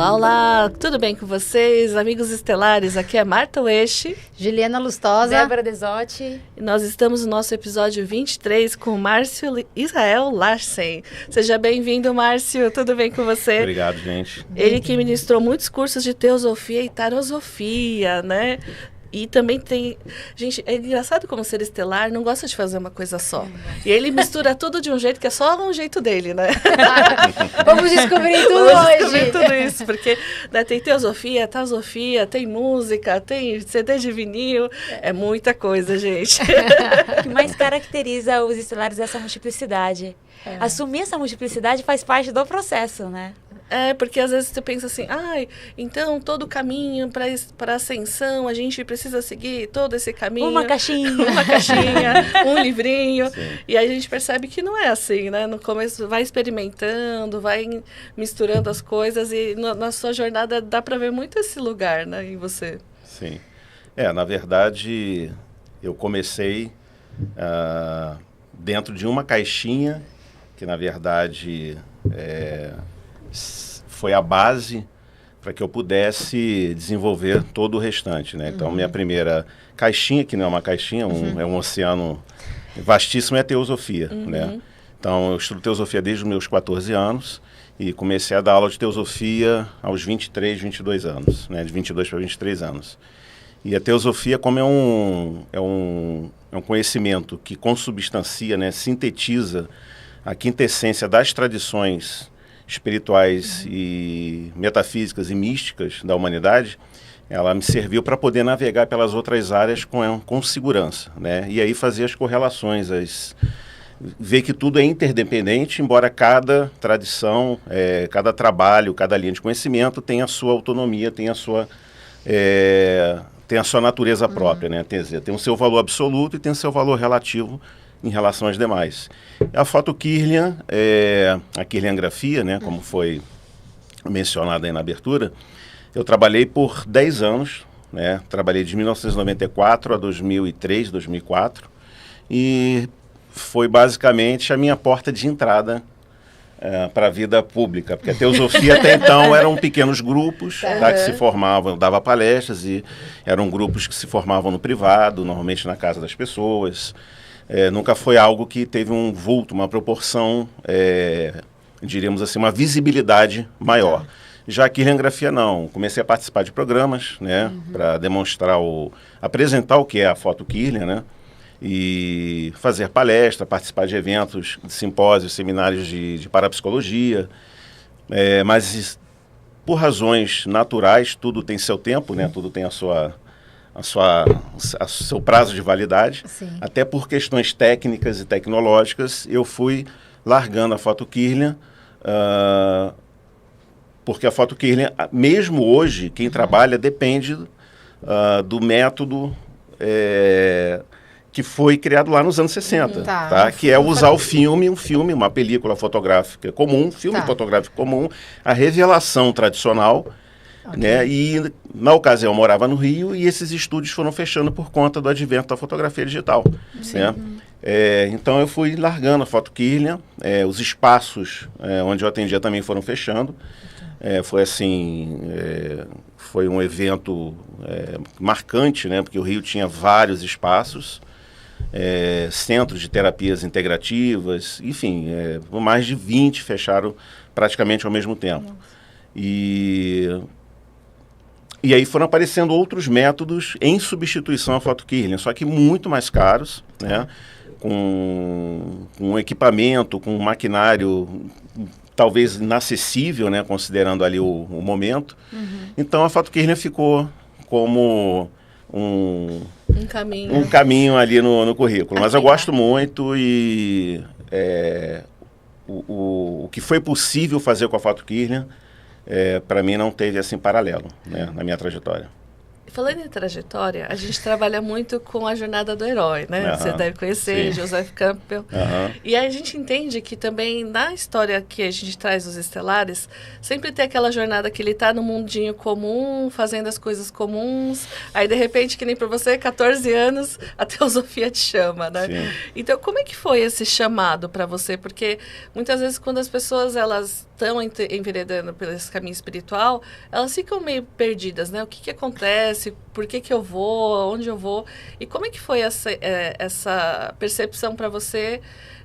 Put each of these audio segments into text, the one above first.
Olá, olá! Tudo bem com vocês, amigos estelares? Aqui é Marta Uesch, Juliana Lustosa, Débora Desotti. E nós estamos no nosso episódio 23 com Márcio Israel Larsen. Seja bem-vindo, Márcio. Tudo bem com você? Obrigado, gente. Ele que ministrou muitos cursos de teosofia e tarosofia, né? E também tem... Gente, é engraçado como ser estelar não gosta de fazer uma coisa só. E ele mistura tudo de um jeito que é só um jeito dele, né? Vamos descobrir tudo Vamos hoje. descobrir tudo isso, porque né, tem teosofia, tasofia, tem música, tem CD de vinil. É muita coisa, gente. O que mais caracteriza os estelares é essa multiplicidade. Assumir essa multiplicidade faz parte do processo, né? É, porque às vezes você pensa assim, então todo o caminho para ascensão, a gente precisa seguir todo esse caminho. Uma caixinha. Uma caixinha, um livrinho. Sim. E aí a gente percebe que não é assim, né? No começo vai experimentando, vai misturando as coisas e na sua jornada dá para ver muito esse lugar, né, em você. Sim. Na verdade, eu comecei dentro de uma caixinha que, na verdade, foi a base para que eu pudesse desenvolver todo o restante, né? Então, minha primeira caixinha, que não é uma caixinha, é um oceano vastíssimo, é a teosofia, né? Então, eu estudo teosofia desde os meus 14 anos e comecei a dar aula de teosofia aos 23, 22 anos, né? De 22 para 23 anos. E a teosofia, como é um conhecimento que consubstancia, né? Sintetiza a quintessência das tradições espirituais e metafísicas e místicas da humanidade, ela me serviu para poder navegar pelas outras áreas com segurança, né? E aí fazer as correlações, ver que tudo é interdependente, embora cada tradição, cada trabalho, cada linha de conhecimento tenha a sua autonomia, tenha a sua natureza própria, né? Tem o seu valor absoluto e tem o seu valor relativo em relação às demais. A foto Kirlian, a Kirliangrafia, né, como foi mencionado aí na abertura, eu trabalhei por 10 anos, né, trabalhei de 1994 a 2003, 2004, e foi basicamente a minha porta de entrada para a vida pública, porque a teosofia até então eram pequenos grupos que se formavam, eu dava palestras e eram grupos que se formavam no privado, normalmente na casa das pessoas. Nunca foi algo que teve um vulto, uma proporção, diríamos assim, uma visibilidade maior. Já a Kirliangrafia não. Comecei a participar de programas, né, para apresentar o que é a foto Kirlian, né, e fazer palestra, participar de eventos, de simpósios, seminários de parapsicologia. Mas por razões naturais, tudo tem seu tempo, né, tudo tem seu prazo de validade. Sim. Até por questões técnicas e tecnológicas, eu fui largando a foto Kirlian, porque a foto Kirlian, mesmo hoje, quem trabalha depende do método que foi criado lá nos anos 60, tá? Que é usar um filme, uma película fotográfica comum, fotográfico comum, a revelação tradicional. Okay. Né? E na ocasião eu morava no Rio e esses estúdios foram fechando por conta do advento da fotografia digital. Né? Então eu fui largando a foto Kirlian, os espaços onde eu atendia também foram fechando. Foi assim, foi um evento marcante, né? Porque o Rio tinha vários espaços, centros de terapias integrativas, enfim, mais de 20 fecharam praticamente ao mesmo tempo. E aí foram aparecendo outros métodos em substituição à foto Kirlian, só que muito mais caros, né? Com equipamento, com maquinário talvez inacessível, né? Considerando ali o momento. Então a foto Kirlian ficou como um caminho ali no currículo. Mas eu gosto muito e o que foi possível fazer com a foto Kirlian, para mim não teve assim paralelo, né, na minha trajetória. Falando em trajetória, a gente trabalha muito com a jornada do herói, né? Você deve conhecer, sim. Joseph Campbell. E aí a gente entende que também na história que a gente traz os estelares, sempre tem aquela jornada que ele está no mundinho comum, fazendo as coisas comuns, aí de repente, que nem para você, 14 anos, a teosofia te chama, né? Sim. Então, como é que foi esse chamado para você? Porque muitas vezes quando as pessoas elas estão enveredando por esse caminho espiritual, elas ficam meio perdidas, né? O que acontece? Por que eu vou? Onde eu vou? E como é que foi essa percepção para você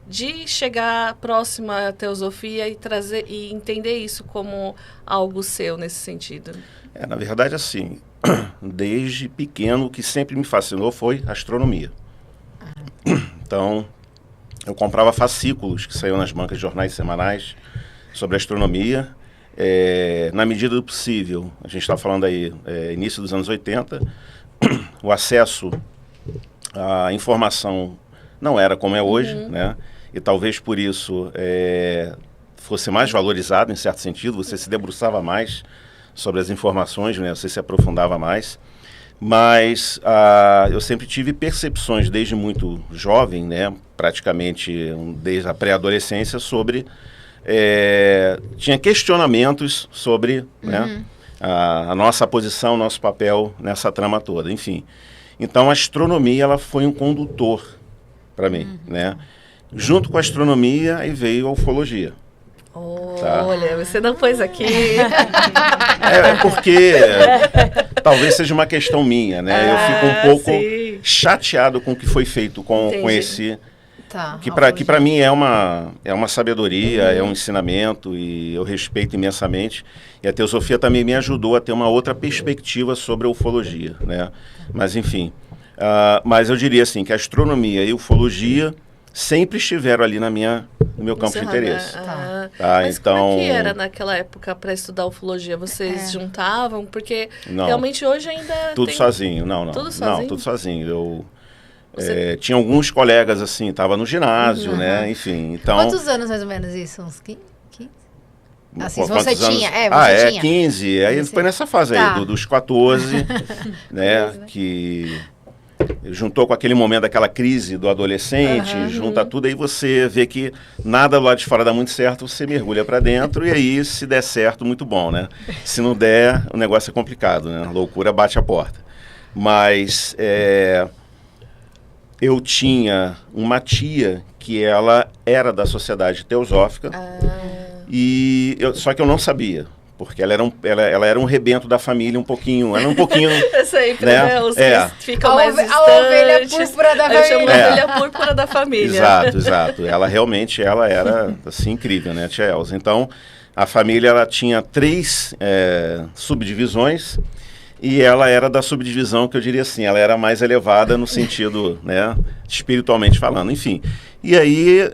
de chegar próxima à teosofia e trazer e entender isso como algo seu nesse sentido? Na verdade, assim, desde pequeno o que sempre me fascinou foi a astronomia. Então, eu comprava fascículos que saíam nas bancas de jornais semanais sobre astronomia. Na medida do possível, a gente está falando aí, início dos anos 80, o acesso à informação não era como é hoje, né? E talvez por isso fosse mais valorizado, em certo sentido, você se debruçava mais sobre as informações, né? Você se aprofundava mais. Mas eu sempre tive percepções desde muito jovem, né? Praticamente desde a pré-adolescência, sobre... tinha questionamentos sobre né, a nossa posição, nosso papel nessa trama toda, enfim. Então a astronomia ela foi um condutor para mim, né? Junto com a astronomia aí veio a ufologia. Tá? Olha, você não pôs aqui. Porque talvez seja uma questão minha, né? Eu fico um pouco chateado com o que foi feito com esse... Que para mim é uma sabedoria, é um ensinamento e eu respeito imensamente. E a teosofia também me ajudou a ter uma outra perspectiva sobre a ufologia, né? Mas enfim, mas eu diria assim que a astronomia e a ufologia sempre estiveram ali no meu campo de interesse. Mas então, como é que era naquela época para estudar ufologia? Vocês juntavam? Porque realmente hoje ainda tudo sozinho, não. Tudo sozinho? Não, tudo sozinho. Tinha alguns colegas, assim, estava no ginásio, né? Enfim, então... Quantos anos mais ou menos isso? Uns 15? Assim, você tinha. Você tinha. 15. Aí foi nessa fase aí, dos 14, né? Que juntou com aquele momento daquela crise do adolescente, junta tudo, aí você vê que nada lá de fora dá muito certo, você mergulha para dentro e aí, se der certo, muito bom, né? Se não der, o negócio é complicado, né? A loucura bate a porta. Mas... eu tinha uma tia que ela era da Sociedade Teosófica, só que eu não sabia, porque ela era um rebento da família um pouquinho, sempre, né? Os que ficam mais distantes. A ovelha púrpura da família. Eu chamo de ovelha púrpura da família. Exato. Ela realmente era assim, incrível, né, a tia Elza. Então, a família ela tinha 3 subdivisões. E ela era da subdivisão que eu diria assim, ela era mais elevada no sentido, né, espiritualmente falando, enfim. E aí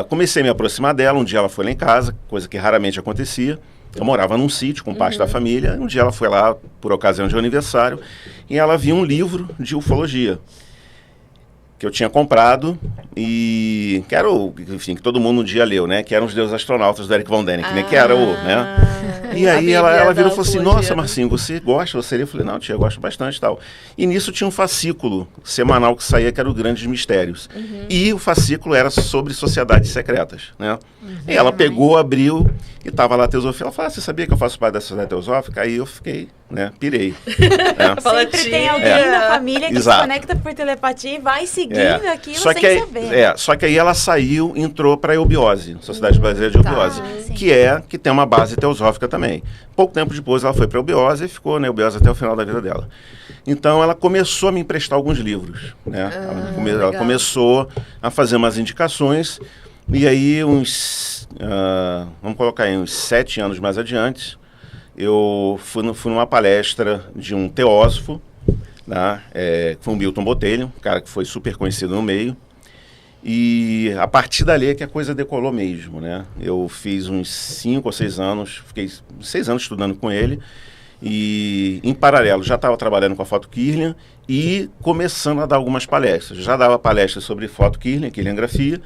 comecei a me aproximar dela, um dia ela foi lá em casa, coisa que raramente acontecia. Eu morava num sítio com parte da família, um dia ela foi lá por ocasião de aniversário e ela viu um livro de ufologia que eu tinha comprado e que era enfim, que todo mundo um dia leu, né, que eram Os Deuses Astronautas do Eric Von Däniken, né, que era né. E aí ela virou e falou assim, nossa, Marcinho, você gosta? Você lê? Eu falei, não, tia, eu gosto bastante e tal. E nisso tinha um fascículo semanal que saía, que era o Grandes Mistérios. E o fascículo era sobre sociedades secretas, né? E ela pegou, abriu e estava lá a teosofia. Ela falou, você sabia que eu faço parte da sociedade teosófica? Aí eu fiquei, né, pirei. Sempre tem alguém da família que se conecta por telepatia e vai seguindo aquilo sem saber. Só que aí ela saiu e entrou para a eubiose, Sociedade Brasileira de Eubiose, que tem uma base teosófica também. Pouco tempo depois ela foi para a eubiose e ficou na eubiose até o final da vida dela. Então ela começou a me emprestar alguns livros, né? Ela começou a fazer umas indicações e aí vamos colocar aí uns 7 anos mais adiante, eu fui numa palestra de um teósofo, né? Que foi o Milton Botelho, um cara que foi super conhecido no meio. E a partir dali é que a coisa decolou mesmo, né? Eu fiz uns 5 ou 6 anos, fiquei 6 anos estudando com ele e, em paralelo, já estava trabalhando com a Foto Kirlian e começando a dar algumas palestras. Já dava palestras sobre Foto Kirlian, Kirliangrafia,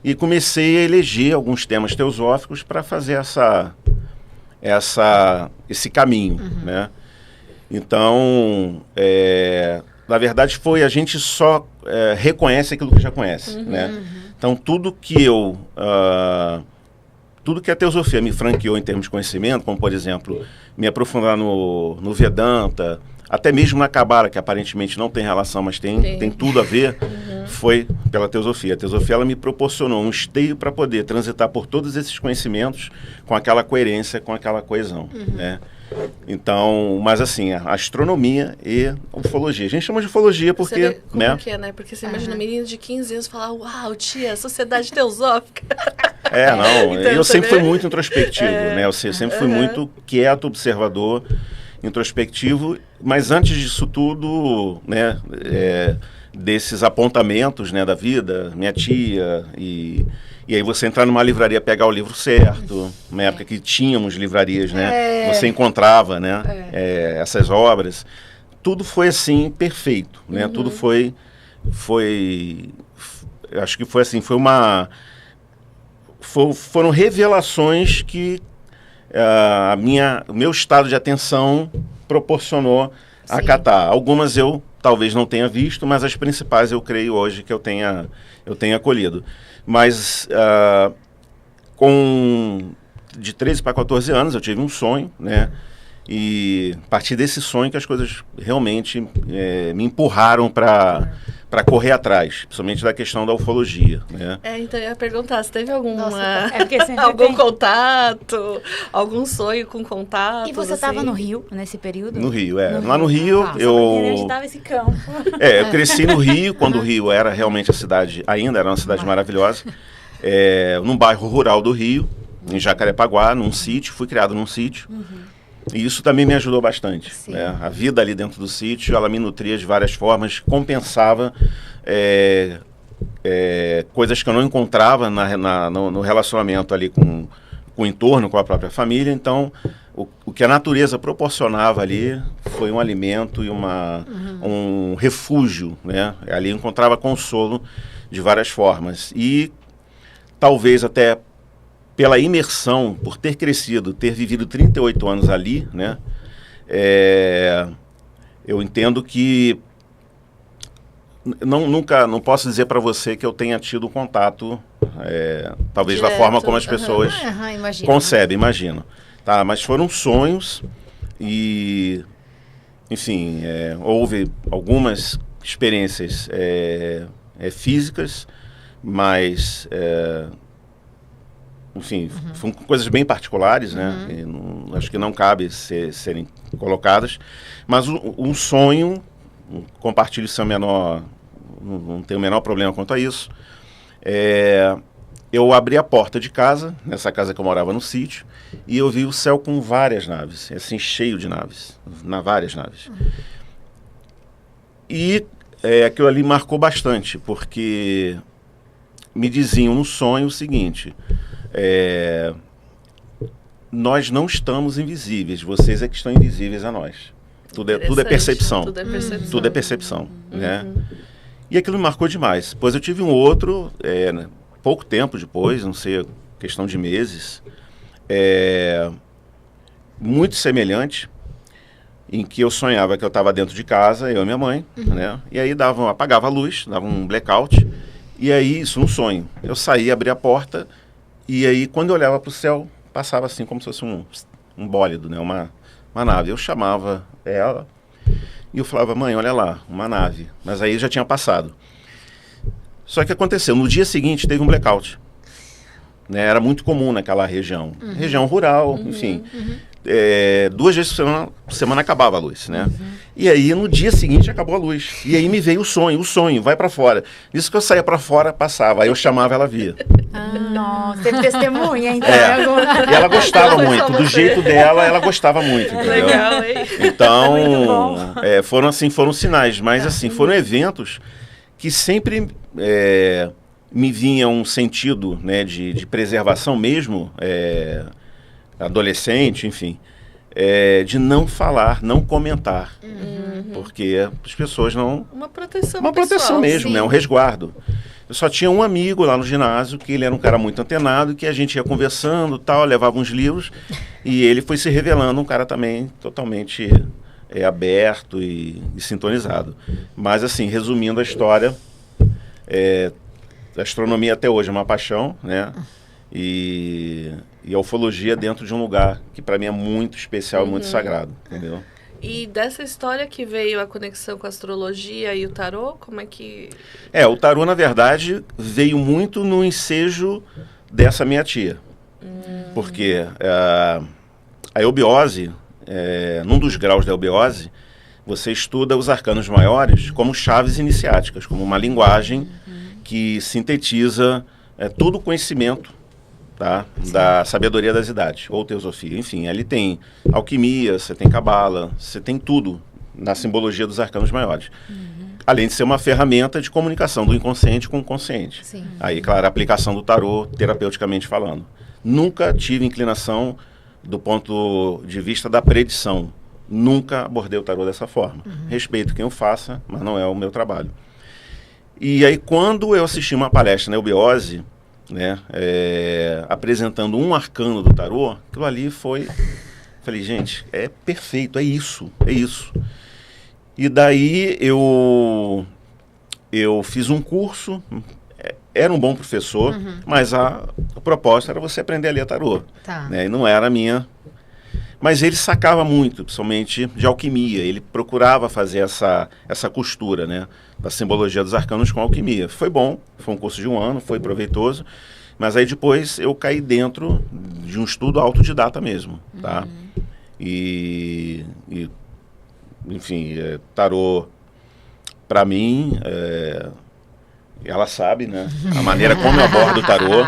e comecei a eleger alguns temas teosóficos para fazer esse caminho, né? Então, na verdade, a gente só reconhece aquilo que já conhece, né? Então, tudo que a teosofia me franqueou em termos de conhecimento, como, por exemplo, me aprofundar no Vedanta, até mesmo na Cabala, que aparentemente não tem relação, mas tem tudo a ver, foi pela teosofia. A teosofia ela me proporcionou um esteio para poder transitar por todos esses conhecimentos com aquela coerência, com aquela coesão, né? Então, mas assim, a astronomia e a ufologia. A gente chama de ufologia porque... Você vê como que é, né? Porque você imagina um menino de 15 anos falar, uau, tia, sociedade teosófica. Não, Então, eu sempre também... fui muito introspectivo, né? Eu sempre fui muito quieto, observador, introspectivo, mas antes disso tudo, né, desses apontamentos, né, da vida, minha tia, e aí você entrar numa livraria, pegar o livro certo, na época que tínhamos livrarias, né, você encontrava, né, essas obras, tudo foi assim, perfeito, né, tudo foi, acho que foi assim, foram revelações que o meu estado de atenção proporcionou acatar. Algumas eu talvez não tenha visto, mas as principais eu creio hoje que eu tenha acolhido. Mas de 13 para 14 anos eu tive um sonho, né? E a partir desse sonho que as coisas realmente me empurraram para correr atrás, principalmente da questão da ufologia, né? Então eu ia perguntar, você teve algum contato, algum sonho com contato? E você estava no Rio, nesse período? No Rio, Lá no Rio, onde estava esse campo. Eu cresci no Rio, quando o Rio era realmente ainda era uma cidade maravilhosa, num bairro rural do Rio, em Jacarepaguá, num sítio, fui criado num sítio. E isso também me ajudou bastante, né? A vida ali dentro do sítio, ela me nutria de várias formas, compensava coisas que eu não encontrava no relacionamento ali com o entorno, com a própria família. Então, o que a natureza proporcionava ali foi um alimento e um refúgio, né? Ali eu encontrava consolo de várias formas. E talvez até pela imersão, por ter crescido, ter vivido 38 anos ali, né, eu entendo que não posso dizer para você que eu tenha tido contato, talvez direto, da forma como as pessoas concebem, imaginam. Tá, mas foram sonhos e, enfim, houve algumas experiências físicas, mas... enfim, são coisas bem particulares, né? E acho que não cabe serem colocadas. Mas um sonho, compartilho sem não tenho o menor problema quanto a isso. Eu abri a porta de casa, nessa casa que eu morava no sítio, e eu vi o céu com várias naves, assim, cheio de naves, várias naves. E aquilo ali marcou bastante, porque me diziam no sonho o seguinte... nós não estamos invisíveis, vocês é que estão invisíveis a nós. Tudo é percepção. Tudo é percepção. Né? E aquilo me marcou demais. Depois eu tive um outro, pouco tempo depois, não sei, questão de meses, muito semelhante, em que eu sonhava que eu estava dentro de casa, eu e minha mãe, né? E aí apagava a luz, dava um blackout, e aí, isso num sonho. Eu saía, abria a porta... E aí, quando eu olhava para o céu, passava assim como se fosse um bólido, né? Uma nave. Eu chamava ela e eu falava, mãe, olha lá, uma nave. Mas aí já tinha passado. Só que aconteceu, no dia seguinte teve um blackout. Né? Era muito comum naquela região. Região rural, enfim. 2 vezes por semana acabava a luz, né? E aí, no dia seguinte, acabou a luz. E aí me veio o sonho, vai para fora. Isso que eu saía para fora, passava. Aí eu chamava, ela via. Nossa, teve testemunha, então. E ela gostava muito. Do jeito dela, ela gostava muito. Entendeu? Legal, hein? Então, foram sinais. Mas, assim, foram eventos que sempre me vinha um sentido, né, de preservação mesmo, adolescente, enfim, de não falar, não comentar, porque as pessoas não... Uma proteção Uma pessoal, proteção mesmo, sim. né, um resguardo. Eu só tinha um amigo lá no ginásio, que ele era um cara muito antenado, que a gente ia conversando, tal, levava uns livros, e ele foi se revelando um cara também totalmente aberto e sintonizado. Mas, assim, resumindo a história, a astronomia até hoje é uma paixão, né? E a ufologia dentro de um lugar que para mim é muito especial, muito sagrado, entendeu? E dessa história que veio a conexão com a astrologia e o tarô, como é que... O tarô, na verdade, veio muito no ensejo dessa minha tia. Porque a eubiose, num dos graus da eubiose, você estuda os arcanos maiores como chaves iniciáticas, como uma linguagem que sintetiza todo o conhecimento, tá, da sabedoria das idades, ou teosofia. Enfim, ali tem alquimia, você tem cabala, você tem tudo na simbologia dos arcanos maiores. Além de ser uma ferramenta de comunicação do inconsciente com o consciente. Sim. Aí, claro, a aplicação do tarô, terapeuticamente falando. Nunca tive inclinação do ponto de vista da predição. Nunca abordei o tarô dessa forma. Respeito quem o faça, mas não é o meu trabalho. E aí, quando eu assisti uma palestra na eubiose, né, apresentando um arcano do tarô, aquilo ali foi... Falei, gente, é perfeito, é isso. E daí eu fiz um curso, era um bom professor, mas a proposta era você aprender a ler tarô. Tá. Né, e não era a minha... Mas ele sacava muito, principalmente de alquimia. Ele procurava fazer essa costura, né, da simbologia dos arcanos com alquimia. Foi bom, foi um curso de 1 ano, foi proveitoso. Mas aí depois eu caí dentro de um estudo autodidata mesmo, tá? Enfim, tarô, para mim, ela sabe, né? A maneira como eu abordo o tarô.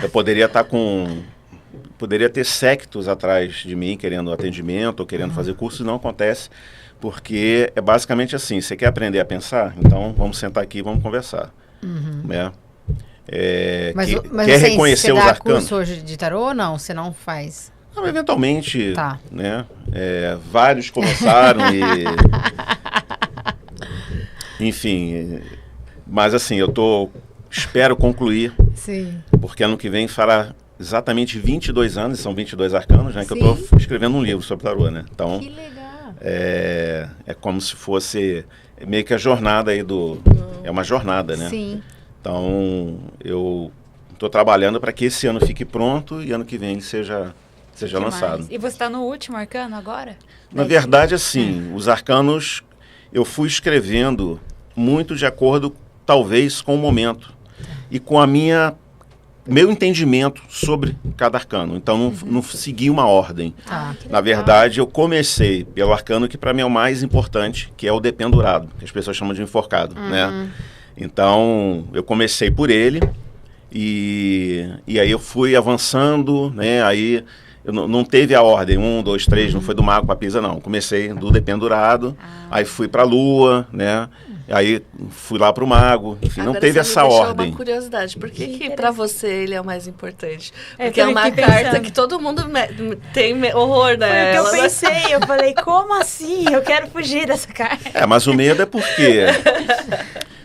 Eu poderia ter séquitos atrás de mim querendo atendimento ou querendo fazer curso, não acontece, porque é basicamente assim: você quer aprender a pensar? Então vamos sentar aqui e vamos conversar. Né? Mas quer reconhecer os arcanos? Curso hoje de tarô ou não? Você não faz? Não, eventualmente, tá, né? Vários começaram e... Enfim, mas assim, espero concluir, sim, porque ano que vem fará exatamente 22 anos, são 22 arcanos, né? Que eu estou escrevendo um livro sobre tarô, né? Então, que legal. É como se fosse meio que a jornada aí é uma jornada, né? Sim. Então, eu estou trabalhando para que esse ano fique pronto e ano que vem ele seja lançado. E você está no último arcano agora? Na verdade, assim, os arcanos eu fui escrevendo muito de acordo, talvez, com o momento e com meu entendimento sobre cada arcano. Então, não segui uma ordem. Na verdade, eu comecei pelo arcano que para mim é o mais importante, que é o dependurado, que as pessoas chamam de enforcado, né? Então, eu comecei por ele e aí eu fui avançando, né? Aí não teve a ordem, 1, 2, 3, não foi do mago para Pisa, não. Comecei do dependurado, aí fui para a lua, né? Aí fui lá para o mago, enfim, agora não teve essa ordem. Uma curiosidade, por que para você ele é o mais importante? Porque É uma carta que todo mundo tem horror nela. Foi o que eu pensei, eu falei, como assim? Eu quero fugir dessa carta. Mas o medo é porque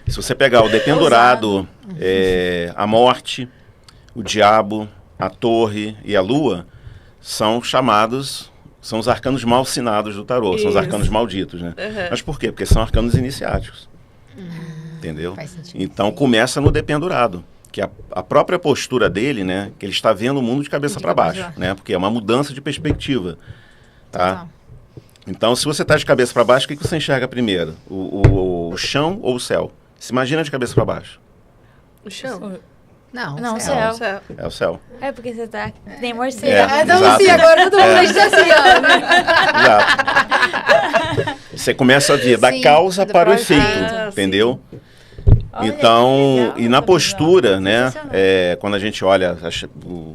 se você pegar o dependurado, a morte, o diabo, a torre e a lua, são os arcanos mal sinados do tarô, são os arcanos malditos, né? Mas por quê? Porque são arcanos iniciáticos. Entendeu? Faz sentido. Então começa no dependurado, que a própria postura dele, né, que ele está vendo o mundo de cabeça para baixo, né? Porque é uma mudança de perspectiva, tá? Então, se você está de cabeça para baixo, o que você enxerga primeiro? O chão ou o céu? Se imagina de cabeça para baixo. O chão? Não, Céu. É o céu. É porque você tá... Tem morcego. Então, exato. sim, agora todo mundo está assim, Exato. Você começa a ver da causa para o efeito, entendeu? Olha, Então, que legal, e na postura, né, sensacional. quando a gente olha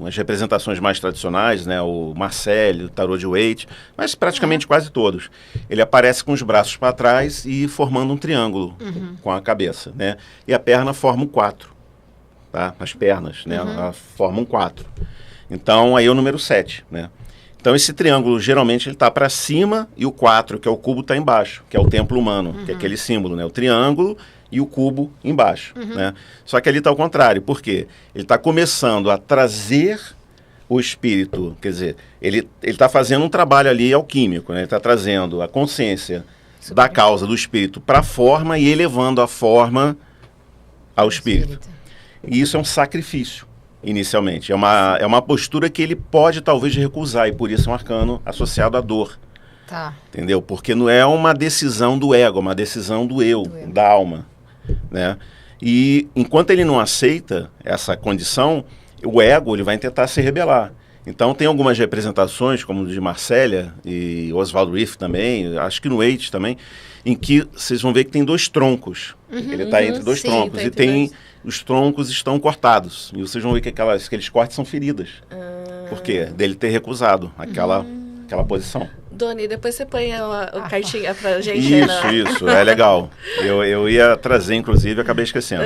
as representações mais tradicionais, né, o Marcelle, o tarô de Waite, mas praticamente quase todos, ele aparece com os braços para trás e formando um triângulo com a cabeça, né, e a perna forma um 4, tá, as pernas, né, ela forma um 4. Então, aí é o número 7, né. Então, esse triângulo, geralmente, ele está para cima e o 4, que é o cubo, está embaixo, que é o templo humano, que é aquele símbolo, né, o triângulo e o cubo embaixo, né? Só que ali está ao contrário, por quê? Ele está começando a trazer o espírito, quer dizer, ele está fazendo um trabalho ali alquímico, né? Ele está trazendo a consciência da causa do espírito para a forma e elevando a forma ao espírito. E isso é um sacrifício, inicialmente. É uma postura que ele pode talvez recusar, e por isso é um arcano associado à dor. Tá. Entendeu? Porque não é uma decisão do ego, é uma decisão do eu, da alma, né? E enquanto ele não aceita essa condição, o ego ele vai tentar se rebelar. Então tem algumas representações, como de Marcélia e Oswald Riff também, acho que no Eight também, em que vocês vão ver que tem 2 troncos. Ele está entre 2 troncos, e tem os troncos estão cortados. E vocês vão ver que aqueles cortes são feridas. Por quê? Dele ter recusado aquela posição. Doni, depois você põe a cartinha pra gente. Isso, é legal. Eu ia trazer, inclusive, acabei esquecendo.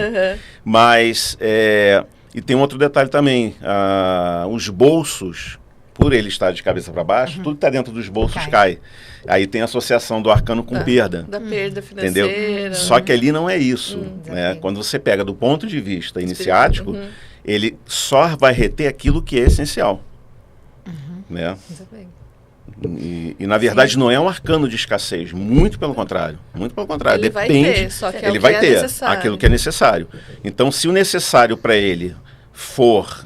Mas, e tem um outro detalhe também. Os bolsos, por ele estar de cabeça para baixo, tudo que está dentro dos bolsos cai. Aí tem a associação do arcano com perda. Da perda financeira. Entendeu? Só que ali não é isso. Né? Quando você pega do ponto de vista iniciático, ele só vai reter aquilo que é essencial. Né? Muito bem. E na verdade não é um arcano de escassez, muito pelo contrário. Muito pelo contrário. Ele Depende, vai ter, só que ele vai ter aquilo que é necessário. Então, se o necessário para ele for,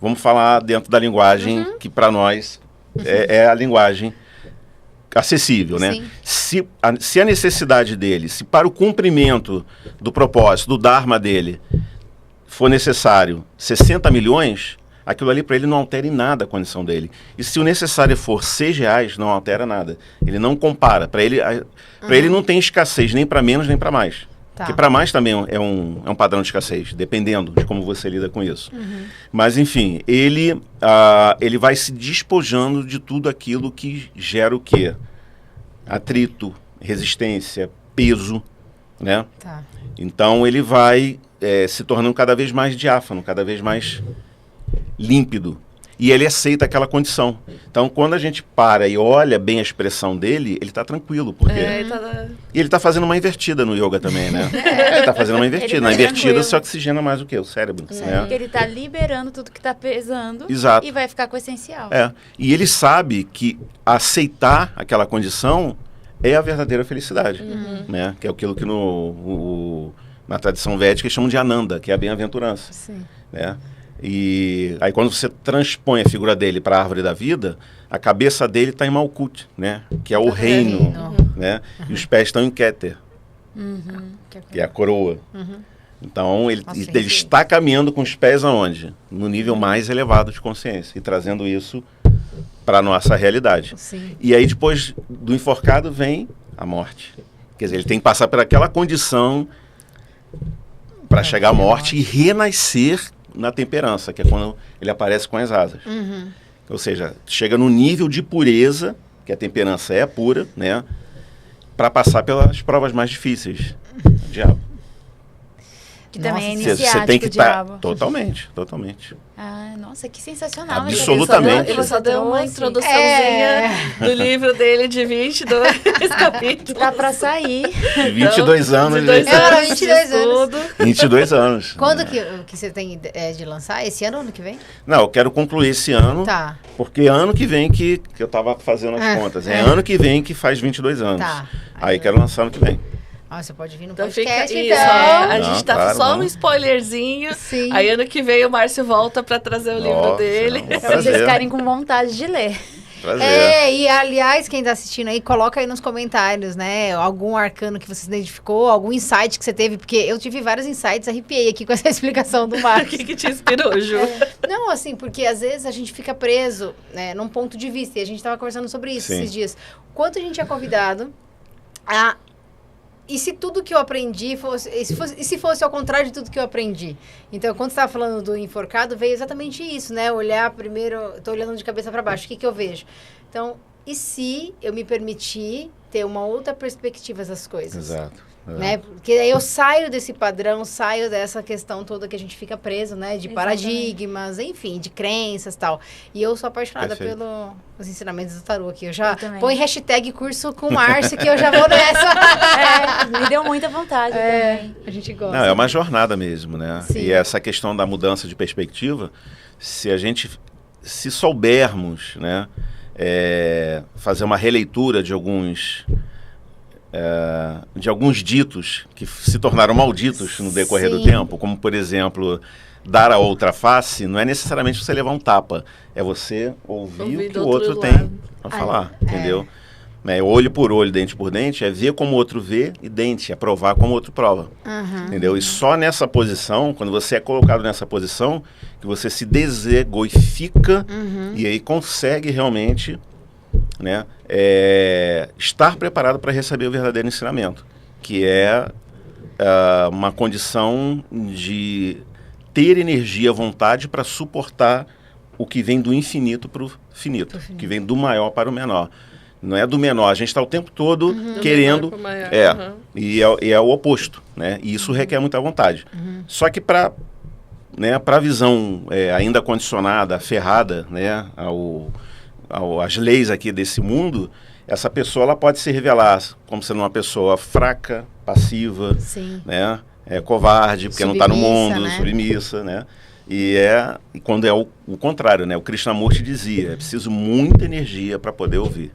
vamos falar dentro da linguagem que para nós é a linguagem acessível, né? Se a necessidade dele, se para o cumprimento do propósito, do Dharma dele, for necessário 60 milhões, aquilo ali para ele não altera em nada a condição dele. E se o necessário for R$6, não altera nada. Ele não compara. Para ele não tem escassez nem para menos nem para mais. Porque para mais também é um padrão de escassez, dependendo de como você lida com isso. Mas, enfim, ele vai se despojando de tudo aquilo que gera o quê? Atrito, resistência, peso, né? Então, ele vai se tornando cada vez mais diáfano, cada vez mais límpido, e ele aceita aquela condição. Então, quando a gente para e olha bem a expressão dele, ele está tranquilo, porque... E ele está fazendo uma invertida no yoga também, né? Ele está fazendo uma invertida. Na invertida se oxigena mais o quê? O cérebro. Né? Porque ele está liberando tudo que está pesando. Exato. E vai ficar com o essencial. E ele sabe que aceitar aquela condição é a verdadeira felicidade, né? Que é aquilo que na tradição védica eles chamam de Ananda, que é a bem-aventurança. Né? E aí quando você transpõe a figura dele para a árvore da vida, a cabeça dele está em Malkut, né? Que é o reino, né? E os pés estão em Keter, que é a coroa. Então ele está caminhando com os pés aonde? No nível mais elevado de consciência e trazendo isso para a nossa realidade. E aí depois do enforcado vem a morte. Quer dizer, ele tem que passar por aquela condição para chegar à morte e renascer na temperança, que é quando ele aparece com as asas. Ou seja, chega no nível de pureza, que a temperança é pura, né? Para passar pelas provas mais difíceis. Diabo. Que também é iniciático, você tem que diabo. Totalmente. Nossa, que sensacional. Absolutamente. Ele só deu uma introduçãozinha do livro dele de 22 capítulos. Dá pra sair. 22 anos. 22 anos. 22 anos. Quando que você tem de lançar? Esse ano ou ano que vem? Não, eu quero concluir esse ano. Porque ano que vem que eu tava fazendo as contas. É ano que vem que faz 22 anos. Aí quero lançar ano que vem. Você pode vir no então podcast, fica isso, a gente tá claro, só um spoilerzinho. Aí ano que vem o Márcio volta para trazer o livro dele. Pra vocês ficarem com vontade de ler. Prazer. E aliás, quem tá assistindo aí, coloca aí nos comentários, né? Algum arcano que você identificou, algum insight que você teve, porque eu tive vários insights, arrepiei aqui com essa explicação do Márcio. O que te inspirou, Ju? Não, assim, porque às vezes a gente fica preso, né, num ponto de vista, e a gente tava conversando sobre isso esses dias. Quanto a gente é convidado a... E se tudo que eu aprendi fosse... E se fosse ao contrário de tudo que eu aprendi? Então, quando você estava falando do enforcado, veio exatamente isso, né? Olhar primeiro... Estou olhando de cabeça para baixo. O que eu vejo? Então, e se eu me permitir ter uma outra perspectiva das coisas? Exato. Né? Porque aí eu saio desse padrão, saio dessa questão toda que a gente fica preso, né? De paradigmas, enfim, de crenças e tal. E eu sou apaixonada pelos ensinamentos do tarô aqui. Eu já põe hashtag curso com Márcio que eu já vou nessa. Me deu muita vontade também. A gente gosta. Não, é uma jornada mesmo, né? Sim. E essa questão da mudança de perspectiva, se a gente se soubermos, né, fazer uma releitura de alguns ditos que se tornaram malditos no decorrer do tempo, como, por exemplo, dar a outra face, não é necessariamente você levar um tapa, é você ouvir o que o outro tem a falar, entendeu? Olho por olho, dente por dente, é ver como o outro vê, e dente, é provar como o outro prova. Entendeu? E só nessa posição, quando você é colocado nessa posição, que você se desegoifica e aí consegue realmente, né, estar preparado para receber o verdadeiro ensinamento, que é uma condição de ter energia, vontade para suportar o que vem do infinito para o finito, que vem do maior para o menor. Não é do menor, a gente está o tempo todo querendo... E é o oposto, né? E isso requer muita vontade. Só que para a visão ainda condicionada, ferrada, né, às leis aqui desse mundo, essa pessoa ela pode se revelar como sendo uma pessoa fraca, passiva, né, covarde, porque não está no mundo, né? Submissa, né? E quando é o contrário, né? O Krishnamurti dizia, é preciso muita energia para poder ouvir.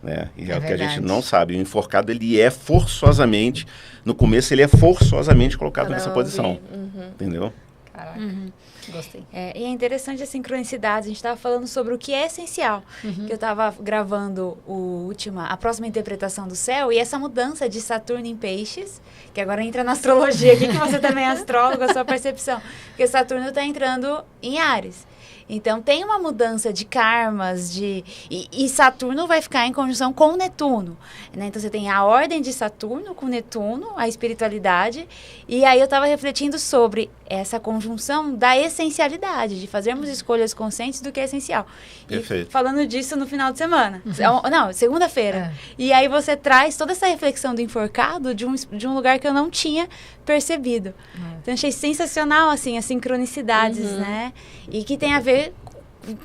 Né? E é o que a gente não sabe. O enforcado, ele é forçosamente, no começo ele é forçosamente colocado nessa posição. Entendeu? Caraca, gostei. E é interessante a sincronicidade. A gente estava falando sobre o que é essencial. Que eu estava gravando a próxima interpretação do céu, e essa mudança de Saturno em Peixes, que agora entra na astrologia aqui, que você também é astrólogo, a sua percepção. Porque Saturno está entrando em Áries. Então, tem uma mudança de karmas, e Saturno vai ficar em conjunção com Netuno. Né? Então, você tem a ordem de Saturno com Netuno, a espiritualidade. E aí, eu estava refletindo sobre essa conjunção da essencialidade, de fazermos escolhas conscientes do que é essencial. Perfeito. E falando disso no final de semana. Não, segunda-feira. E aí, você traz toda essa reflexão do enforcado de um lugar que eu não tinha percebido. Então, achei sensacional, assim, as sincronicidades, né? E que tem a ver...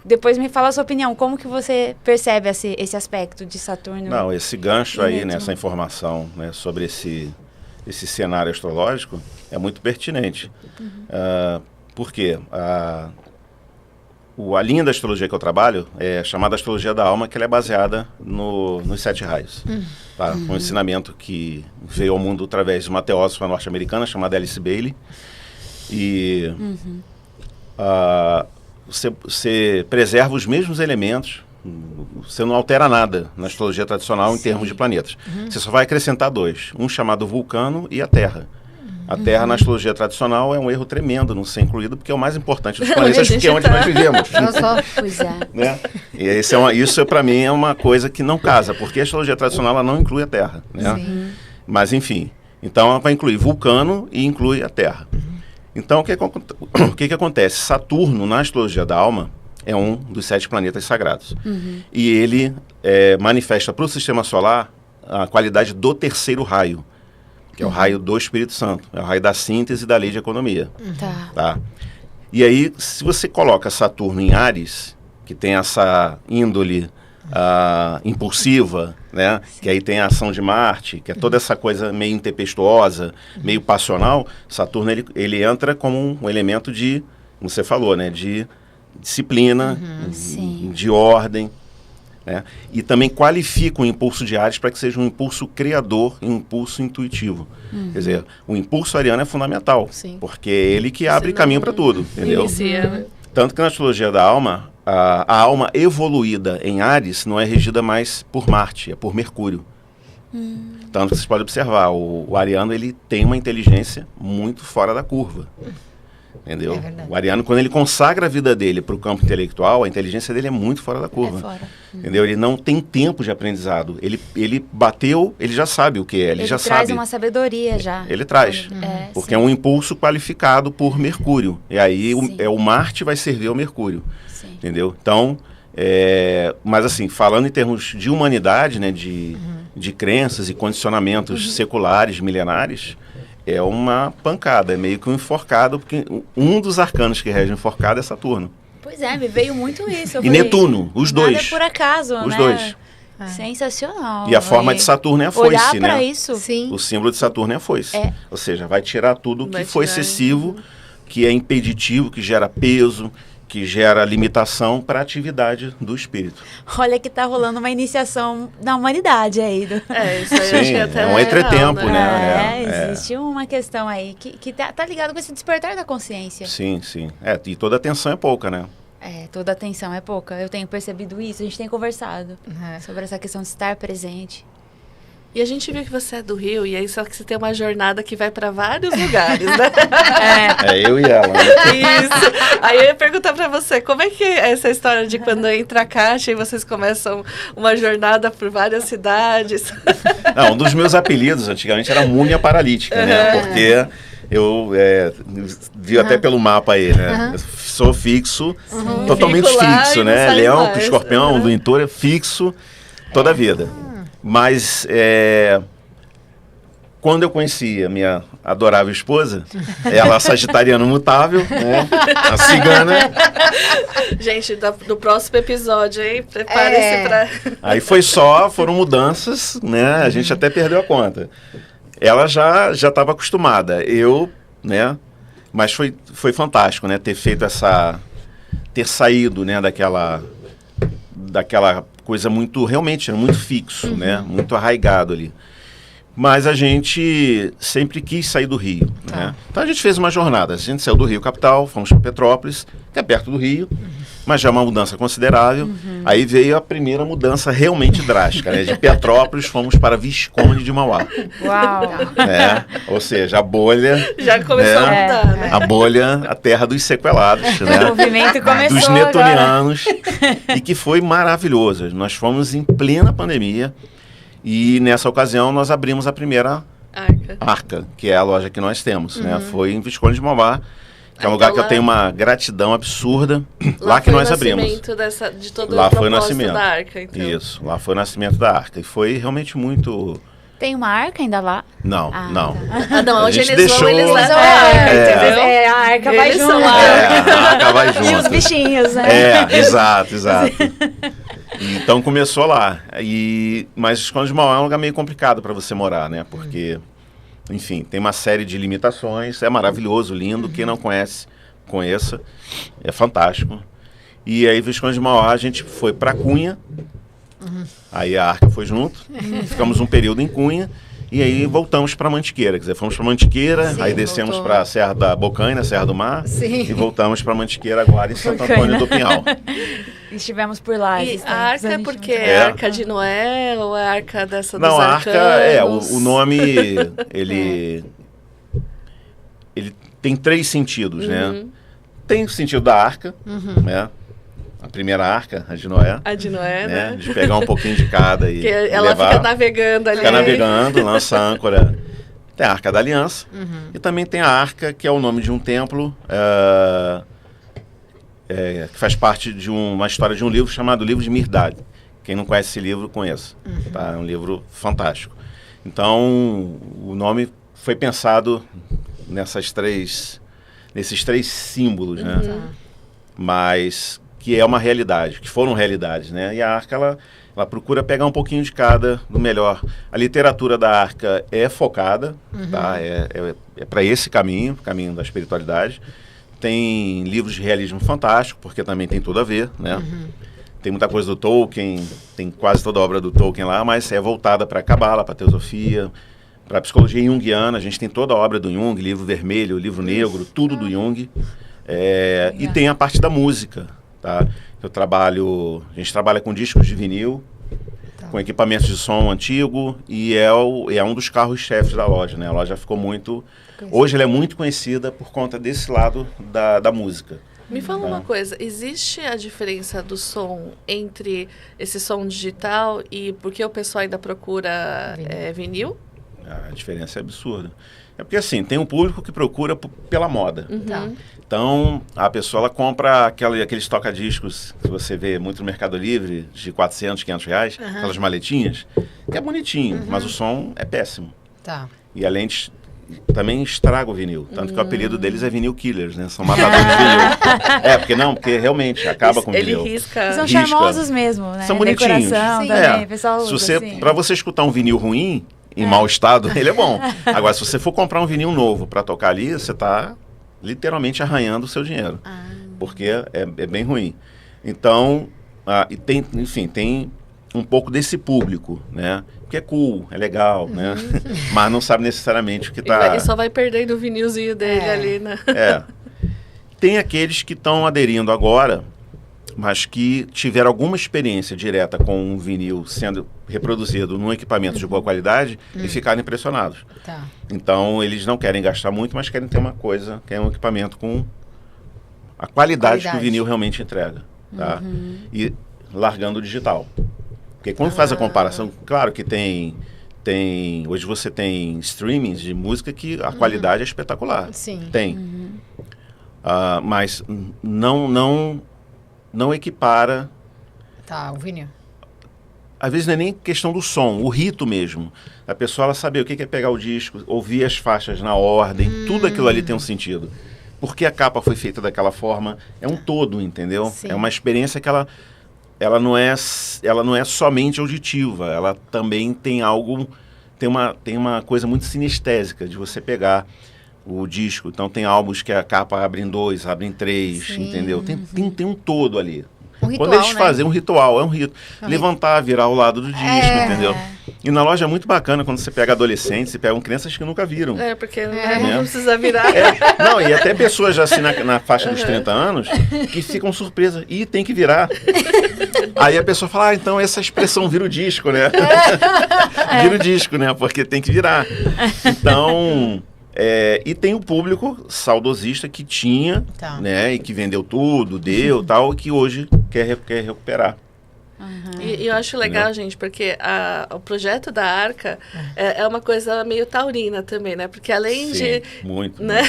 Depois me fala a sua opinião. Como que você percebe esse aspecto de Saturno? Não, esse gancho aí, nessa informação, né, sobre esse cenário astrológico é muito pertinente. Por quê? A linha da astrologia que eu trabalho é chamada Astrologia da Alma, que ela é baseada nos 7 raios. Tá? Um ensinamento que veio ao mundo através de uma teósofa norte-americana chamada Alice Bailey. E você preserva os mesmos elementos, você não altera nada na astrologia tradicional em termos de planetas. Você só vai acrescentar 2, um chamado Vulcano e a Terra. A Terra, na astrologia tradicional, é um erro tremendo não ser incluído, porque é o mais importante dos planetas, porque é onde nós vivemos. Pois é. Né? E isso, para mim, é uma coisa que não casa, porque a astrologia tradicional ela não inclui a Terra. Né? Mas, enfim, então ela vai incluir Vulcano e inclui a Terra. Então, o que acontece? Saturno, na astrologia da alma, é um dos 7 planetas sagrados. E ele manifesta para o Sistema Solar a qualidade do 3º raio, que é o raio do Espírito Santo, é o raio da síntese e da lei de economia. Tá? E aí, se você coloca Saturno em Áries, que tem essa índole impulsiva, né? Que aí tem a ação de Marte, que é toda essa coisa meio intempestuosa, meio passional, Saturno ele entra como um elemento de, como você falou, né? De disciplina, de ordem. Né? E também qualifica o impulso de Áries para que seja um impulso criador e um impulso intuitivo. Quer dizer, o impulso ariano é fundamental, porque é ele que abre caminho para tudo, entendeu? Tanto que na astrologia da alma, a alma evoluída em Áries não é regida mais por Marte, é por Mercúrio. Tanto que vocês podem observar, o ariano ele tem uma inteligência muito fora da curva. Entendeu? O ariano, quando ele consagra a vida dele para o campo intelectual, a inteligência dele é muito fora da curva. Entendeu? Ele não tem tempo de aprendizado. Ele bateu, ele já sabe o que é. Ele já traz sabe. Uma sabedoria já. Ele traz. Porque é um impulso qualificado por Mercúrio. E aí o Marte vai servir ao Mercúrio. Entendeu? Então, mas assim, falando em termos de humanidade, né, de crenças e condicionamentos seculares, milenares, é uma pancada, é meio que um enforcado, porque um dos arcanos que rege o enforcado é Saturno. Pois é, me veio muito isso. E Netuno, os dois. Nada é por acaso, os né? dois. Sensacional. E a forma de Saturno é a foice, olhar né? Pra isso. O símbolo de Saturno é a foice. Ou seja, vai tirar tudo que for excessivo, que é impeditivo, que gera peso, que gera limitação para a atividade do espírito. Olha que tá rolando uma iniciação da humanidade aí. Isso aí. Sim, acho que até é um entretempo, né? Existe uma questão aí que tá ligado com esse despertar da consciência. Sim. E toda atenção é pouca, né? Toda atenção é pouca. Eu tenho percebido isso, a gente tem conversado sobre essa questão de estar presente. E a gente viu que você é do Rio, e aí só que você tem uma jornada que vai para vários lugares, né? É eu e ela, né? Isso. Aí eu ia perguntar para você, como é que é essa história de quando entra a caixa e vocês começam uma jornada por várias cidades? Não, um dos meus apelidos antigamente era Múmia Paralítica, né? Porque eu vi até pelo mapa aí, né? Eu sou fixo, totalmente fixo, né? Leão, escorpião, do Intor, fixo toda a vida. Mas quando eu conheci a minha adorável esposa, ela sagitariana mutável, né? A cigana. Gente, do próximo episódio, hein? Prepare-se para... Aí foram mudanças, né? A gente até perdeu a conta. Ela já estava acostumada. Eu, né? Mas foi fantástico, né? Ter feito ter saído, né? Daquela coisa realmente era muito fixo, né? Muito arraigado ali. Mas a gente sempre quis sair do Rio, né? Então a gente fez uma jornada. A gente saiu do Rio capital, fomos para Petrópolis, que é perto do Rio, mas já é uma mudança considerável. Aí veio a primeira mudança realmente drástica, né? De Petrópolis fomos para Visconde de Mauá. Uau! Ou seja, a bolha... Já começou a mudar, né? A bolha, a terra dos sequelados, né? O movimento começou dos netunianos. E que foi maravilhoso. Nós fomos em plena pandemia. E nessa ocasião nós abrimos a primeira Arca, que é a loja que nós temos, né? Foi em Visconde de Mauá, que é um lugar que eu tenho uma gratidão absurda. Lá que nós abrimos. De todo lá o foi o nascimento da Arca, então. Isso, lá foi o nascimento da Arca. E foi realmente muito... Tem uma arca ainda lá? Não. Não, hoje eles vão, eles levam a arca, entendeu? A arca vai junto. A arca vai junto. E os bichinhos, né? Exato. Então começou lá. Mas Visconde de Mauá é um lugar meio complicado para você morar, né? Porque, enfim, tem uma série de limitações. É maravilhoso, lindo. Quem não conhece, conheça. É fantástico. E aí, Visconde de Mauá, a gente foi para Cunha. Aí a Arca foi junto. Ficamos um período em Cunha. E aí voltamos para Mantiqueira. Quer dizer, fomos para Mantiqueira, aí descemos para a Serra da Bocaina, Serra do Mar. E voltamos para Mantiqueira agora em Santo Antônio do Pinhal. Estivemos por lá. E a Arca é porque é Arca de Noé ou é a Arca dos Não, a arcanos? Arca, o nome, ele tem 3 sentidos, né? Tem o sentido da Arca, né? A primeira Arca, a de Noé. A de Noé, né? De pegar um pouquinho de cada e ela levar, fica navegando ali. Fica navegando, lança âncora. Tem a Arca da Aliança. E também tem a Arca, que é o nome de um templo, que faz parte de uma história de um livro chamado Livro de Mirdad. Quem não conhece esse livro, conheça. Tá? É um livro fantástico. Então, o nome foi pensado nesses 3 símbolos, né? Mas... que é uma realidade, que foram realidades, né? E a Arca, ela procura pegar um pouquinho de cada do melhor. A literatura da Arca é focada, tá? É para esse caminho da espiritualidade. Tem livros de realismo fantástico, porque também tem tudo a ver, né? Tem muita coisa do Tolkien, tem quase toda a obra do Tolkien lá, mas é voltada para a Cabala, para a Teosofia, para a psicologia junguiana. A gente tem toda a obra do Jung, livro vermelho, livro negro, tudo do Jung. E tem a parte da música. Tá? A gente trabalha com discos de vinil, com equipamentos de som antigo, e é um dos carros-chefes da loja, né? A loja ficou hoje ela é muito conhecida por conta desse lado da música. Me fala uma coisa, existe a diferença do som entre esse som digital e porque o pessoal ainda procura vinil? A diferença é absurda. É porque assim, tem um público que procura pela moda. Então, a pessoa ela compra aqueles toca-discos que você vê muito no Mercado Livre, de 400, 500 reais, aquelas maletinhas, que é bonitinho, mas o som é péssimo. E além de... também estraga o vinil. Tanto que o apelido deles é vinil killers, né? São matadores de vinil. Porque realmente acaba com o vinil. Ele risca. São charmosos mesmo, né? São bonitinhos. Decoração também, pessoal usa, assim. Para você escutar um vinil ruim, em mau estado, ele é bom. Agora, se você for comprar um vinil novo para tocar ali, você está literalmente arranhando o seu dinheiro. porque é bem ruim. Então, e tem, enfim, tem um pouco desse público, né? Que é cool, é legal, né? Mas não sabe necessariamente o que está... E só vai perdendo o vinilzinho dele ali, né? Tem aqueles que estão aderindo agora, mas que tiveram alguma experiência direta com um vinil sendo reproduzido num equipamento de boa qualidade e ficaram impressionados. Tá. Então, eles não querem gastar muito, mas querem ter uma coisa, que é um equipamento com a qualidade que o vinil realmente entrega. Tá? E largando o digital. Porque quando faz a comparação, claro que hoje você tem streamings de música que a qualidade é espetacular. Sim. Tem. Mas não equipara. Tá, o vinil. Às vezes não é nem questão do som, o rito mesmo. A pessoa ela saber o que é pegar o disco, ouvir as faixas na ordem, tudo aquilo ali tem um sentido. Porque a capa foi feita daquela forma, é um todo, entendeu? Sim. É uma experiência que ela não é somente auditiva, ela também tem algo, tem uma coisa muito sinestésica de você pegar o disco. Então tem álbuns que a capa abre em 2, abre em 3, entendeu? Tem um todo ali. Um ritual, quando eles né? fazem um ritual, é um rito. Levantar, virar o lado do disco, entendeu? E na loja é muito bacana quando você pega adolescentes e pegam crianças que nunca viram. Porque não precisa virar. Não, e até pessoas já assim na faixa dos 30 anos que ficam surpresas. Ih, tem que virar. Aí a pessoa fala, então essa expressão vira o disco, né? Vira o disco, né? Porque tem que virar. Então... e tem o público saudosista que tinha, né, e que vendeu tudo, deu tal, e que hoje quer recuperar. E eu acho legal, gente, porque o projeto da Arca é uma coisa meio taurina também, né? Porque além de... Muito. Né?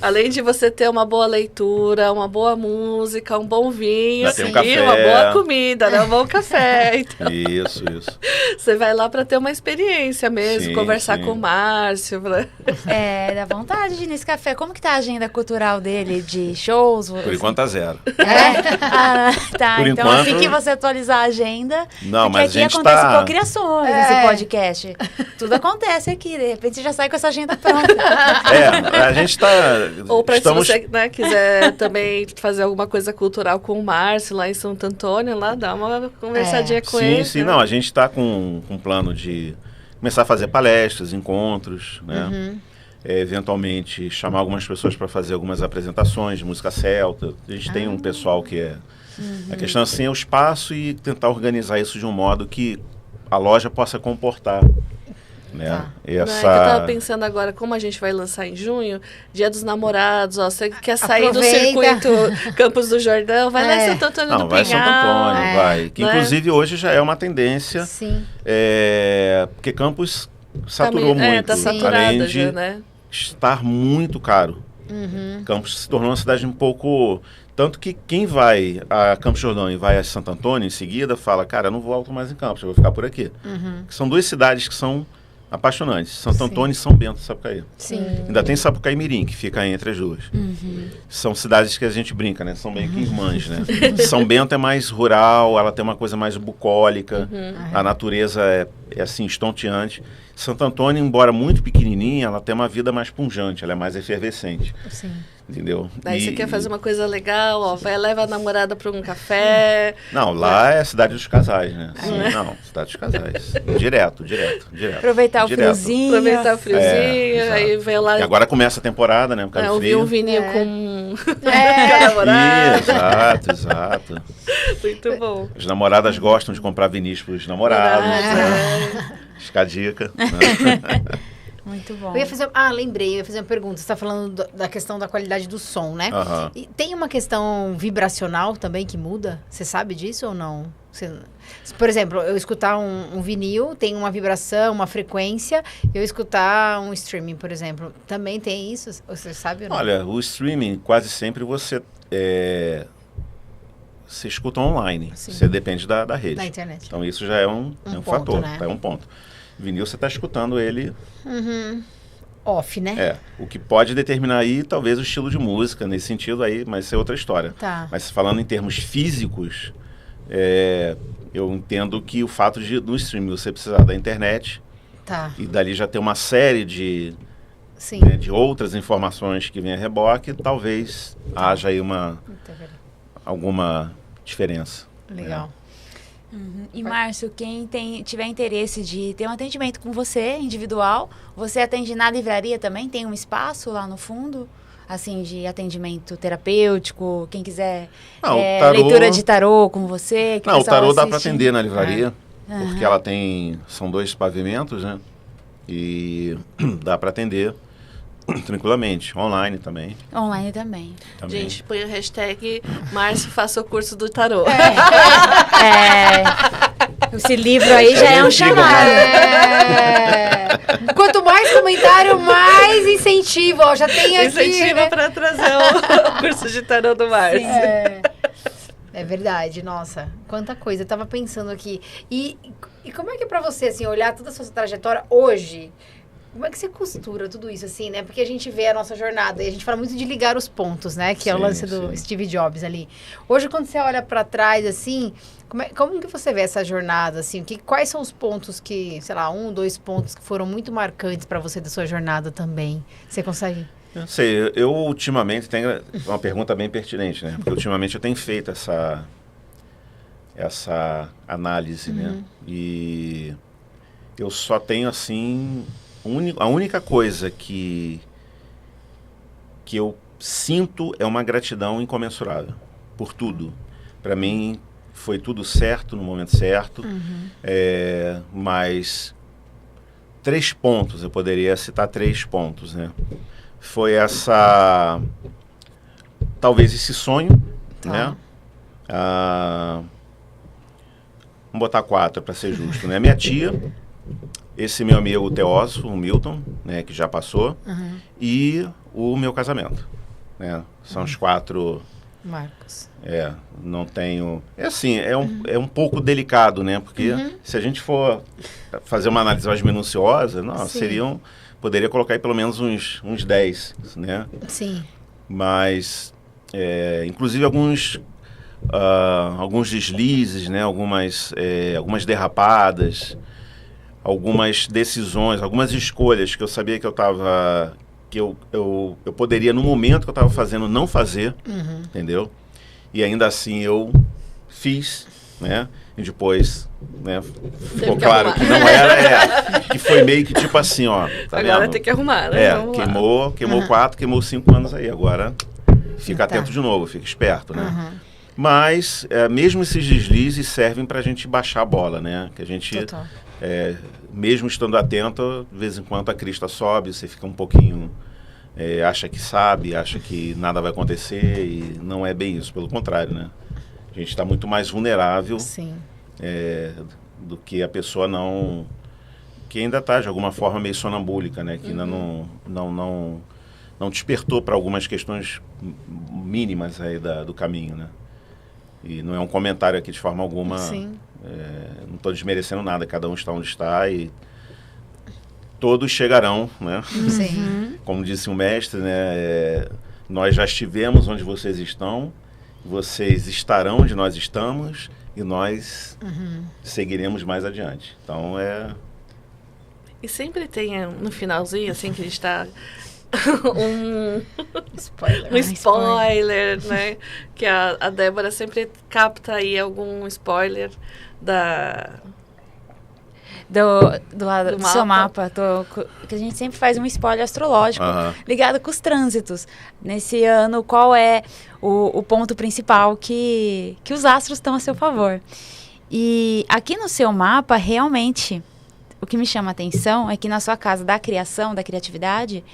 Além de você ter uma boa leitura, uma boa música, um bom vinho um café. E uma boa comida, né? Um bom café. Então, isso. Você vai lá para ter uma experiência mesmo, conversar com o Márcio. Dá vontade de ir nesse café. Como que tá a agenda cultural dele, de shows? Por enquanto tá 0. Tá. Por então enquanto... assim que você atualizar a agenda... Não, mas aqui a gente acontece cocriações nesse podcast. Tudo acontece aqui, de repente você já sai com essa agenda pronta. A gente tá... Ou se você quiser também fazer alguma coisa cultural com o Márcio lá em Santo Antônio, lá dá uma conversadinha com ele. Sim, não, a gente tá com um plano de começar a fazer palestras, encontros, né? Eventualmente chamar algumas pessoas para fazer algumas apresentações de música celta. A gente tem um pessoal que é... A questão assim é o espaço e tentar organizar isso de um modo que a loja possa comportar. Né? Eu tava pensando agora, como a gente vai lançar em junho, Dia dos Namorados, você quer sair do circuito Campos do Jordão, vai lá em Santo Antônio do Pinhal. Vai Santo Antônio, vai. Que inclusive hoje já é uma tendência. Sim. Porque Campos saturou muito. Tá saturada além de já, né? estar muito caro. Campos se tornou uma cidade um pouco... Tanto que quem vai a Campos do Jordão e vai a Santo Antônio em seguida, fala, cara, eu não volto mais em Campos, eu vou ficar por aqui. São duas cidades que são apaixonantes. Santo Antônio e São Bento do Sapucaí. Sim. Ainda tem Sapucaí e Mirim, que fica entre as duas. São cidades que a gente brinca, né? São meio que irmãs, né? São Bento é mais rural, ela tem uma coisa mais bucólica, a natureza é assim, estonteante. Santo Antônio, embora muito pequenininha, ela tem uma vida mais pungente, ela é mais efervescente. Sim. Entendeu? Daí você quer fazer uma coisa legal, ó, leva a namorada para um café. Não, lá é a cidade dos casais, né? Sim, não, cidade dos casais. Direto. Aproveitar o friozinho. Aí vem lá. E agora começa a temporada, né? Por causa do frio. Um vinil com a namorada. Exato. Muito bom. As namoradas gostam de comprar vinis para os namorados. Né? Fica a dica. Né? Muito bom. Lembrei, eu ia fazer uma pergunta. Você está falando da questão da qualidade do som, né? Uhum. E tem uma questão vibracional também que muda? Você sabe disso ou não? Por exemplo, eu escutar um vinil, tem uma vibração, uma frequência. Eu escutar um streaming, por exemplo, também tem isso? Você sabe ou não? Olha, o streaming, quase sempre você escuta online. Sim. Você depende da rede. Da internet. Então, isso já é um ponto, fator. Né? É um ponto. Vinil, você está escutando ele... Off, né? O que pode determinar aí, talvez, o estilo de música, nesse sentido aí, mas isso é outra história. Tá. Mas falando em termos físicos, eu entendo que o fato de, no streaming, você precisar da internet, tá. E dali já ter uma série de Sim. né, de outras informações que vêm a reboque, talvez haja aí alguma diferença. Legal. E, Márcio, quem tiver interesse de ter um atendimento com você, individual, você atende na livraria também? Tem um espaço lá no fundo, assim, de atendimento terapêutico? Quem quiser leitura de tarô com você? Não, o tarô dá para atender na livraria, porque ela são 2 pavimentos, né? E dá para atender tranquilamente, online também. Online também. Gente, põe a hashtag Márcio faça o curso do tarô. Esse livro aí já é um chamado. Quanto mais comentário, mais incentivo. Ó, já tem aqui. Incentivo, né, para trazer o curso de tarô do Márcio. É verdade, nossa, quanta coisa. Eu tava pensando aqui. E como é que é pra você, assim, olhar toda a sua trajetória hoje? Como é que você costura tudo isso, assim, né? Porque a gente vê a nossa jornada e a gente fala muito de ligar os pontos, né? Que é o lance do Steve Jobs ali. Hoje, quando você olha pra trás, assim, como que você vê essa jornada, assim? Quais são os pontos que, sei lá, 1, 2 pontos que foram muito marcantes pra você da sua jornada também? Você consegue? Eu sei, eu ultimamente tenho uma pergunta bem pertinente, né? Porque ultimamente eu tenho feito essa análise, né? E eu só tenho, assim, a única coisa que eu sinto é uma gratidão incomensurável por tudo. Para mim, foi tudo certo no momento certo, mas 3 pontos, eu poderia citar 3 pontos, né? Foi talvez esse sonho, né? Vamos botar 4 para ser justo, né? Minha tia, esse meu amigo Teósofo, o Milton, né, que já passou, e o meu casamento, né? São os 4 marcos. Não tenho... assim, é um pouco delicado, né? Porque se a gente for fazer uma análise mais minuciosa, poderia colocar aí pelo menos uns 10, né? Sim. Mas, inclusive alguns deslizes, né? Algumas derrapadas, algumas decisões, algumas escolhas que eu sabia que eu estava... que eu poderia, no momento que eu estava fazendo, não fazer, entendeu? E ainda assim eu fiz, né? E depois, né, ficou claro que não era, que foi meio que tipo assim, ó. Tá agora vendo? tem que arrumar, né? Queimou 4, queimou 5 anos aí. Agora fica atento de novo, fica esperto, né? Mas mesmo esses deslizes servem pra gente baixar a bola, né? Que a gente, mesmo estando atento, de vez em quando a crista sobe, você fica um pouquinho... acha que sabe, acha que nada vai acontecer e não é bem isso, pelo contrário, né? A gente está muito mais vulnerável do que a pessoa que ainda está de alguma forma meio sonambúlica, né? Que ainda não despertou para algumas questões mínimas aí do caminho, né? E não é um comentário aqui de forma alguma, não estou desmerecendo nada, cada um está onde está e todos chegarão, né? Sim. Como disse o mestre, né? Nós já estivemos onde vocês estão, vocês estarão onde nós estamos e nós seguiremos mais adiante. Então E sempre tem no finalzinho, assim, que a gente está um spoiler, né? Que a Débora sempre capta aí algum spoiler do seu mapa, que a gente sempre faz um spoiler astrológico ligado com os trânsitos. Nesse ano, qual é o ponto principal que os astros estão a seu favor? E aqui no seu mapa, realmente, o que me chama a atenção é que na sua casa da criação, da criatividade,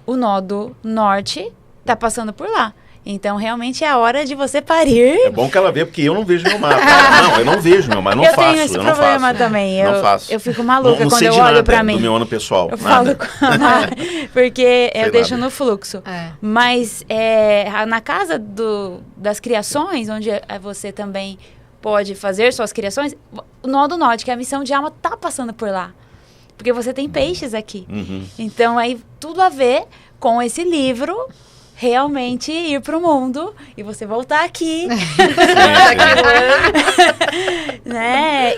o nodo norte está passando por lá. Então, realmente, é a hora de você parir. É bom que ela vê, porque eu não vejo meu mapa. Não, eu não vejo meu mapa, não faço. Eu tenho esse problema também. Não faço. Eu fico maluca não quando sei eu de olho nada pra mim. Do meu ano pessoal. Eu falo porque eu deixo no fluxo. Mas na casa das criações, onde você também pode fazer suas criações, o nodo norte, que é a missão de alma, tá passando por lá. Porque você tem peixes aqui. Então, aí, tudo a ver com esse livro... realmente ir pro mundo e você voltar aqui. Né?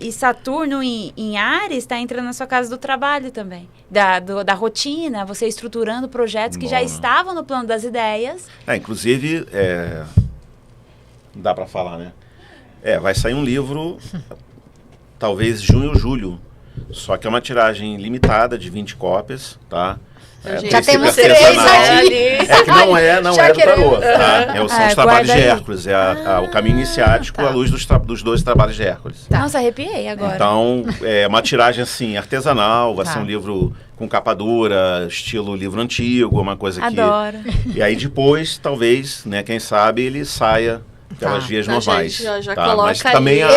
E Saturno em Áries está entrando na sua casa do trabalho também. Da rotina, você estruturando projetos que já estavam no plano das ideias. Inclusive, dá para falar, né? Vai sair um livro, talvez junho ou julho. Só que é uma tiragem limitada de 20 cópias, tá? Já temos 3 ali. Que não é do tarô, tá? São os trabalhos de Hércules, o caminho iniciático à luz dos 12 trabalhos de Hércules. Nossa, arrepiei agora. Então, é uma tiragem assim, artesanal, vai ser um livro com capa dura, estilo livro antigo, uma coisa que... Adoro. E aí depois, talvez, né, quem sabe, ele saia pelas vias normais. Gente, já tá? coloca mas também aí.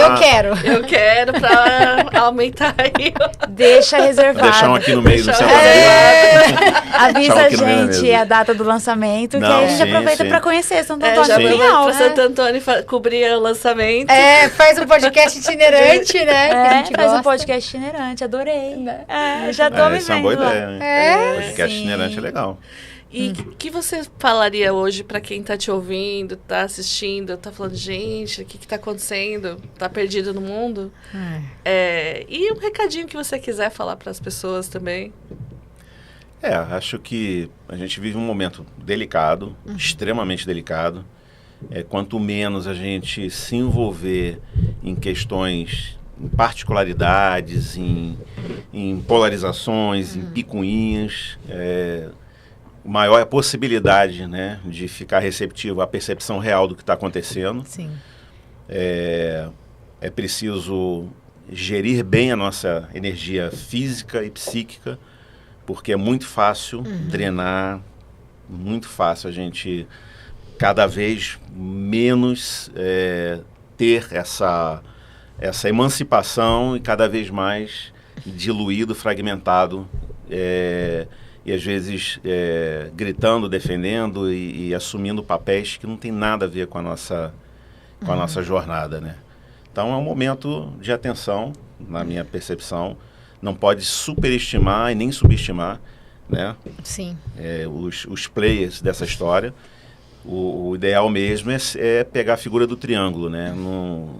Eu quero para aumentar aí. Deixa reservado. Vou deixar um aqui no meio do seu Avisa a gente a data do lançamento, que aí a gente aproveita para conhecer Santo Antônio. Já aproveita para Santo Antônio cobrir o lançamento. Faz um podcast itinerante, né? Que a gente faz um podcast itinerante, adorei. Já tô me vendo. Essa é uma boa ideia. Podcast itinerante é legal. E o que você falaria hoje para quem está te ouvindo, está assistindo, está falando, gente, o que está acontecendo? Está perdido no mundo? E um recadinho que você quiser falar para as pessoas também. Acho que a gente vive um momento delicado, extremamente delicado. Quanto menos a gente se envolver em questões, em particularidades, em polarizações, em picuinhas, maior é a possibilidade, né, de ficar receptivo à percepção real do que está acontecendo. Sim. É preciso gerir bem a nossa energia física e psíquica, porque é muito fácil drenar, muito fácil a gente cada vez menos ter essa emancipação e cada vez mais diluído, fragmentado, e às vezes gritando, defendendo e assumindo papéis que não tem nada a ver com a nossa jornada, né? Então é um momento de atenção, na minha percepção. Não pode superestimar e nem subestimar, né? Sim. Os players dessa história. O ideal mesmo é pegar a figura do triângulo, né?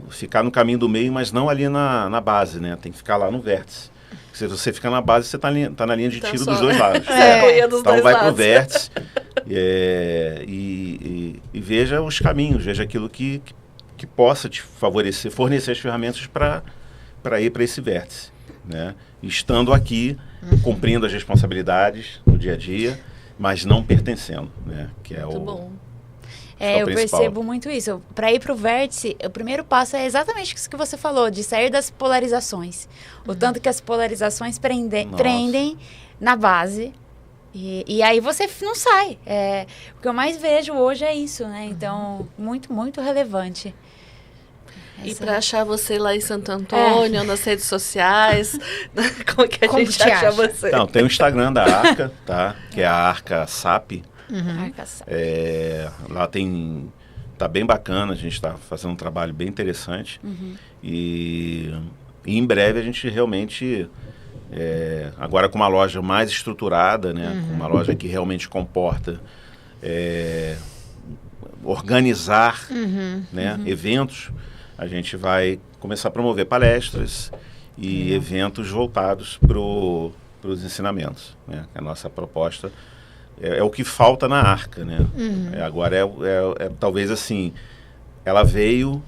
Ficar no caminho do meio, mas não ali na base, né? Tem que ficar lá no vértice. Se você ficar na base, você está na linha de tiro dos dois lados. Então vai para o vértice e veja os caminhos, veja aquilo que possa te favorecer, fornecer as ferramentas para ir para esse vértice, né? Estando aqui, cumprindo as responsabilidades no dia a dia, mas não pertencendo, né? Que é muito bom. Eu percebo muito isso. Para ir para o vértice, o primeiro passo é exatamente isso que você falou, de sair das polarizações. O tanto que as polarizações prendem na base. E aí você não sai. O que eu mais vejo hoje é isso, né? Então, muito, muito relevante. E para achar você lá em Santo Antônio, nas redes sociais, como que a gente acha você? Não, tem o Instagram da Arca, tá? Que é a Arca SAP. Lá tá bem bacana, a gente está fazendo um trabalho bem interessante. E em breve a gente realmente, agora com uma loja mais estruturada, né? Com uma loja que realmente comporta organizar né? Eventos, a gente vai começar a promover palestras e eventos voltados para os ensinamentos, né? A nossa proposta é o que falta na Arca, né? Agora talvez assim, ela veio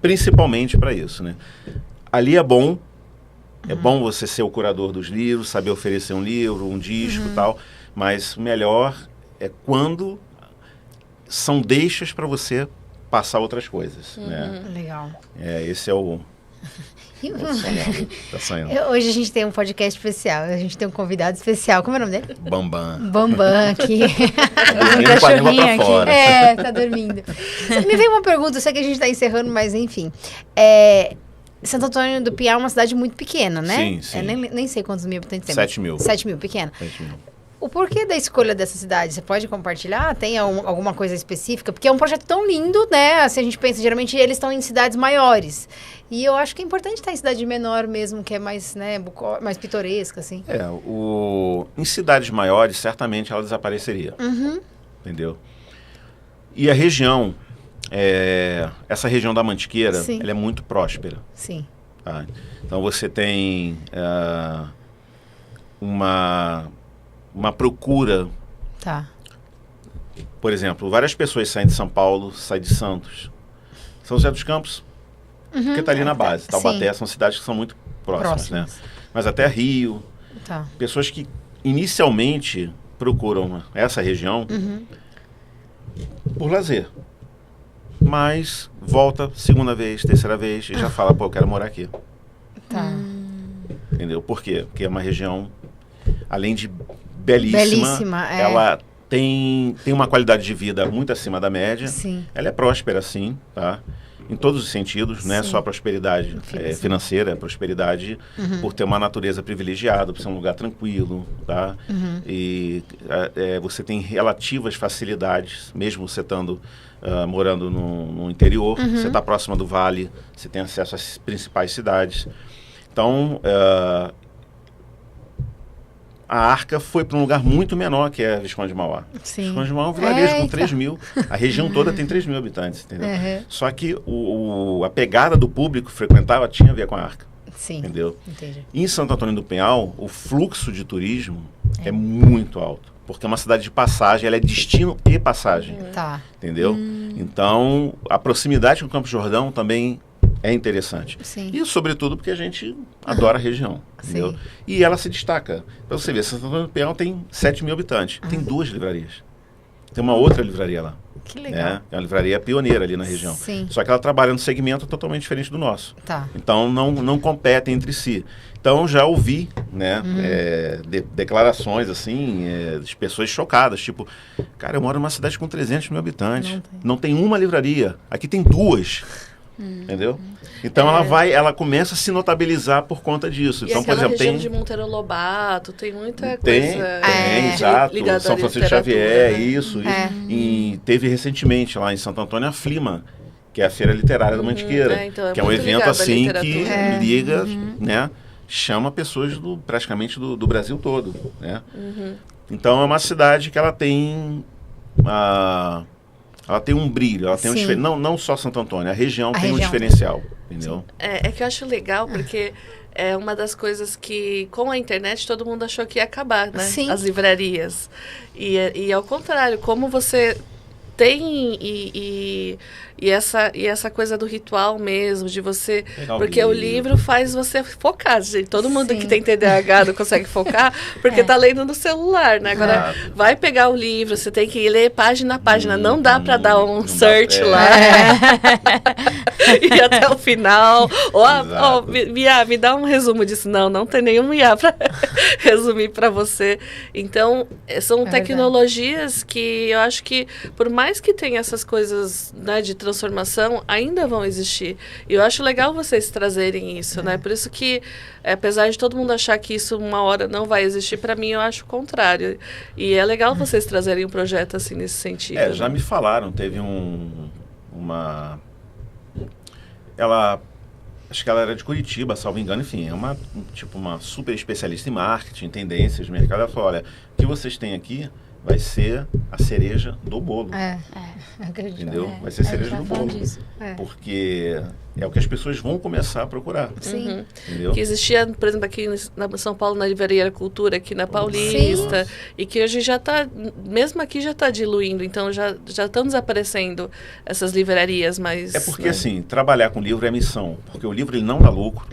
principalmente para isso, né? Ali é bom você ser o curador dos livros, saber oferecer um livro, um disco e tal, mas o melhor é quando são deixas para você passar outras coisas, né? Legal. Esse é o... Tá saindo. Hoje a gente tem um podcast especial, a gente tem um convidado especial. Como é o nome dele? Bambam. Bambam aqui. Dormindo com a língua pra fora. Tá dormindo. Me veio uma pergunta, eu sei que a gente tá encerrando, mas enfim. Santo Antônio do Piá é uma cidade muito pequena, né? Sim. Nem sei quantos mil habitantes tem. 7 mil. 7 mil, pequena. 7 mil. O porquê da escolha dessa cidade? Você pode compartilhar? Tem alguma coisa específica? Porque é um projeto tão lindo, né? Se a gente pensa, geralmente eles estão em cidades maiores. E eu acho que é importante estar em cidade menor mesmo, que é mais, né, mais pitoresca, assim. Em cidades maiores, certamente ela desapareceria. Entendeu? E a região, essa região da Mantiqueira, ela é muito próspera. Sim. Tá? Então você tem uma procura. Tá. Por exemplo, várias pessoas saem de São Paulo, saem de Santos. São José dos Campos, porque está ali na base. Taubaté são cidades que são muito próximas. Né? Mas até Rio. Tá. Pessoas que inicialmente procuram essa região por lazer. Mas volta segunda vez, terceira vez e já fala, pô, eu quero morar aqui. Tá. Entendeu? Por quê? Porque é uma região, além de belíssima, ela tem uma qualidade de vida muito acima da média. Sim. Ela é próspera, sim, tá? Em todos os sentidos, não é só prosperidade financeira, é prosperidade por ter uma natureza privilegiada, por ser um lugar tranquilo, tá? E você tem relativas facilidades, mesmo você estando morando no interior, você está próximo do vale, você tem acesso às principais cidades. Então, a Arca foi para um lugar muito menor que é Visconde de Mauá. Sim. Visconde de Mauá é um vilarejo com 3 mil. A região toda tem 3 mil habitantes, entendeu? Só que a pegada do público que frequentava tinha a ver com a Arca. Sim. Entendeu? Entendi. Em Santo Antônio do Pinhal, o fluxo de turismo é muito alto. Porque é uma cidade de passagem, ela é destino e passagem. Tá. Entendeu? Então, a proximidade com o Campos do Jordão também é interessante. Sim. E, sobretudo, porque a gente adora a região. Entendeu? E ela se destaca. Para você ver, Santo Antônio do Pinhal tem 7 mil habitantes. Tem 2 livrarias. Tem uma outra livraria lá. Que legal. É uma livraria pioneira ali na região. Sim. Só que ela trabalha num segmento totalmente diferente do nosso. Tá. Então, não competem entre si. Então, já ouvi, né, declarações, assim, de pessoas chocadas. Tipo, cara, eu moro numa cidade com 300 mil habitantes. Não tem uma livraria. Aqui tem 2. Entendeu? Então ela começa a se notabilizar por conta disso. E Então, por exemplo, região de Monteiro Lobato, tem muita tem, coisa exato. ligada São à Francisco Xavier, né? isso. E teve recentemente lá em Santo Antônio a Flima, que é a Feira Literária da Mantiqueira, então que é um muito evento ligado à assim que literatura. liga, né, chama pessoas praticamente do Brasil todo, né? Então é uma cidade que ela tem um brilho, ela tem um diferencial. Não só Santo Antônio, a região tem um diferencial, entendeu? É que eu acho legal, porque é uma das coisas que, com a internet, todo mundo achou que ia acabar, né? Sim. As livrarias. E ao contrário, como você tem e essa coisa do ritual mesmo, de você... Porque o livro faz você focar, gente. Todo mundo que tem TDAH não consegue focar, porque tá lendo no celular, né? Agora, vai pegar o livro, você tem que ler página a página. Não dá para dar um search lá. E até o final. Mia, me dá um resumo disso. Não tem nenhum Mia para resumir para você. Então, são tecnologias que eu acho que, por mais que tenha essas coisas, né, de transformação, ainda vão existir. E eu acho legal vocês trazerem isso, né? Por isso que, apesar de todo mundo achar que isso uma hora não vai existir, para mim eu acho o contrário. E é legal vocês trazerem um projeto assim nesse sentido. Já me falaram, teve acho que ela era de Curitiba, salvo engano, enfim, é uma super especialista em marketing, tendências, mercado. Ela falou, olha, o que vocês têm aqui vai ser a cereja do bolo. Acredito. Entendeu? Vai ser a cereja do bolo. Porque é o que as pessoas vão começar a procurar. Sim. Entendeu? Que existia, por exemplo, aqui em São Paulo, na Livraria Cultura, aqui na Paulista, e que hoje já está, mesmo aqui já está diluindo, então já estão desaparecendo essas livrarias, mas... É porque, assim, trabalhar com livro é missão, porque o livro ele não dá lucro,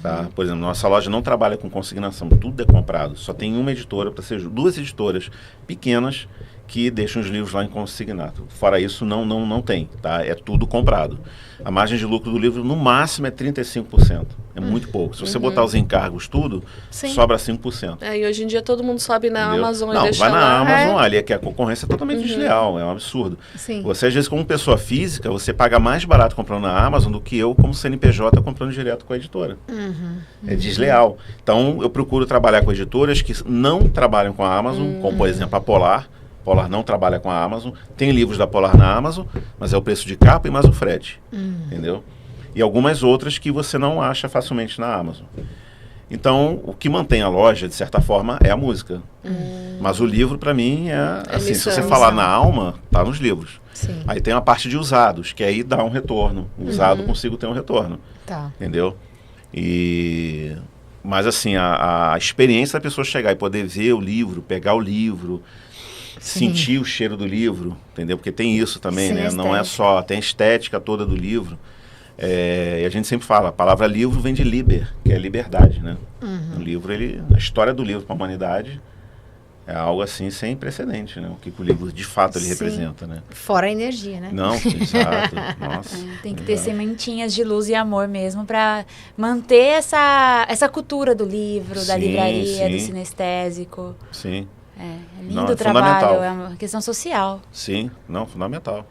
tá? Por exemplo, nossa loja não trabalha com consignação, tudo é comprado, só tem uma editora, para ser 2 editoras pequenas que deixam os livros lá em consignado. Fora isso, não tem, tá? É tudo comprado. A margem de lucro do livro, no máximo, é 35%. É muito pouco. Se você botar os encargos tudo, sobra 5%. E hoje em dia todo mundo sobe na Amazon e deixa vai na lá. Amazon, ali é que a concorrência é totalmente desleal, é um absurdo. Você, às vezes, como pessoa física, você paga mais barato comprando na Amazon do que eu, como CNPJ, comprando direto com a editora. É desleal. Então, eu procuro trabalhar com editoras que não trabalham com a Amazon, como, por exemplo, a Polar. Polar não trabalha com a Amazon. Tem livros da Polar na Amazon, mas é o preço de capa e mais o frete. Entendeu? E algumas outras que você não acha facilmente na Amazon. Então, o que mantém a loja, de certa forma, é a música. Mas o livro, para mim, assim, se você falar na alma, tá nos livros. Aí tem a parte de usados, que aí dá um retorno. O usado consigo ter um retorno. Entendeu? Mas assim, a experiência da pessoa chegar e poder ver o livro, pegar o livro, sentir o cheiro do livro, entendeu? Porque tem isso também, né? Não é só, tem a estética toda do livro. E a gente sempre fala, a palavra livro vem de liber, que é liberdade, né? O livro, a história do livro para a humanidade é algo assim sem precedente, né? O que o livro de fato ele representa, né? Fora a energia, né? Não, exato. Nossa. Tem que ter sementinhas de luz e amor mesmo para manter essa cultura do livro, da livraria, do sinestésico. Sim. É lindo o trabalho, é uma questão social. Sim, fundamental.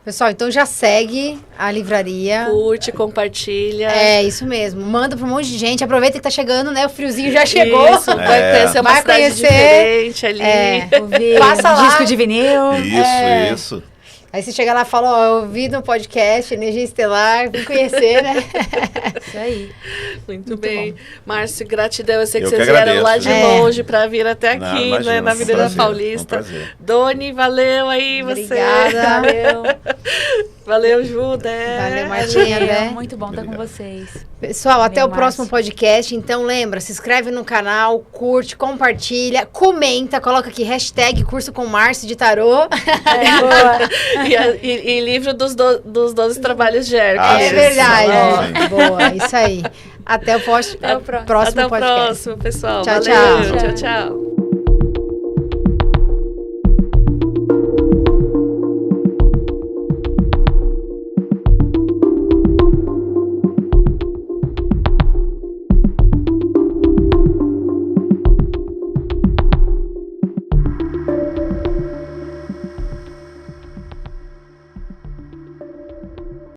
Pessoal, então já segue a livraria. Curte, compartilha. É, isso mesmo. Manda para um monte de gente. Aproveita que tá chegando, né? O friozinho já chegou. Isso, vai conhecer uma cidade diferente ali. Ouvir passa lá. Disco de vinil. Isso. Aí você chega lá e fala, eu ouvi no podcast Energia Estelar, vim conhecer, né? Isso aí. Muito bem. Bom. Márcio, gratidão. Eu sei que vocês vieram lá de longe para vir até aqui, imagina, né, na Avenida Paulista. Doni, valeu aí você. Obrigada. Valeu. Valeu, Ju, Valeu, Martinha, né? Muito bom estar com vocês. Pessoal, até o próximo podcast. Então, lembra, se inscreve no canal, curte, compartilha, comenta, coloca aqui hashtag Curso com Márcio de Tarô. E livro dos 12 trabalhos de Hércules. É verdade. Boa, isso aí. Até o próximo podcast. Até o próximo, pessoal. Tchau, Valeu. tchau. Tchau.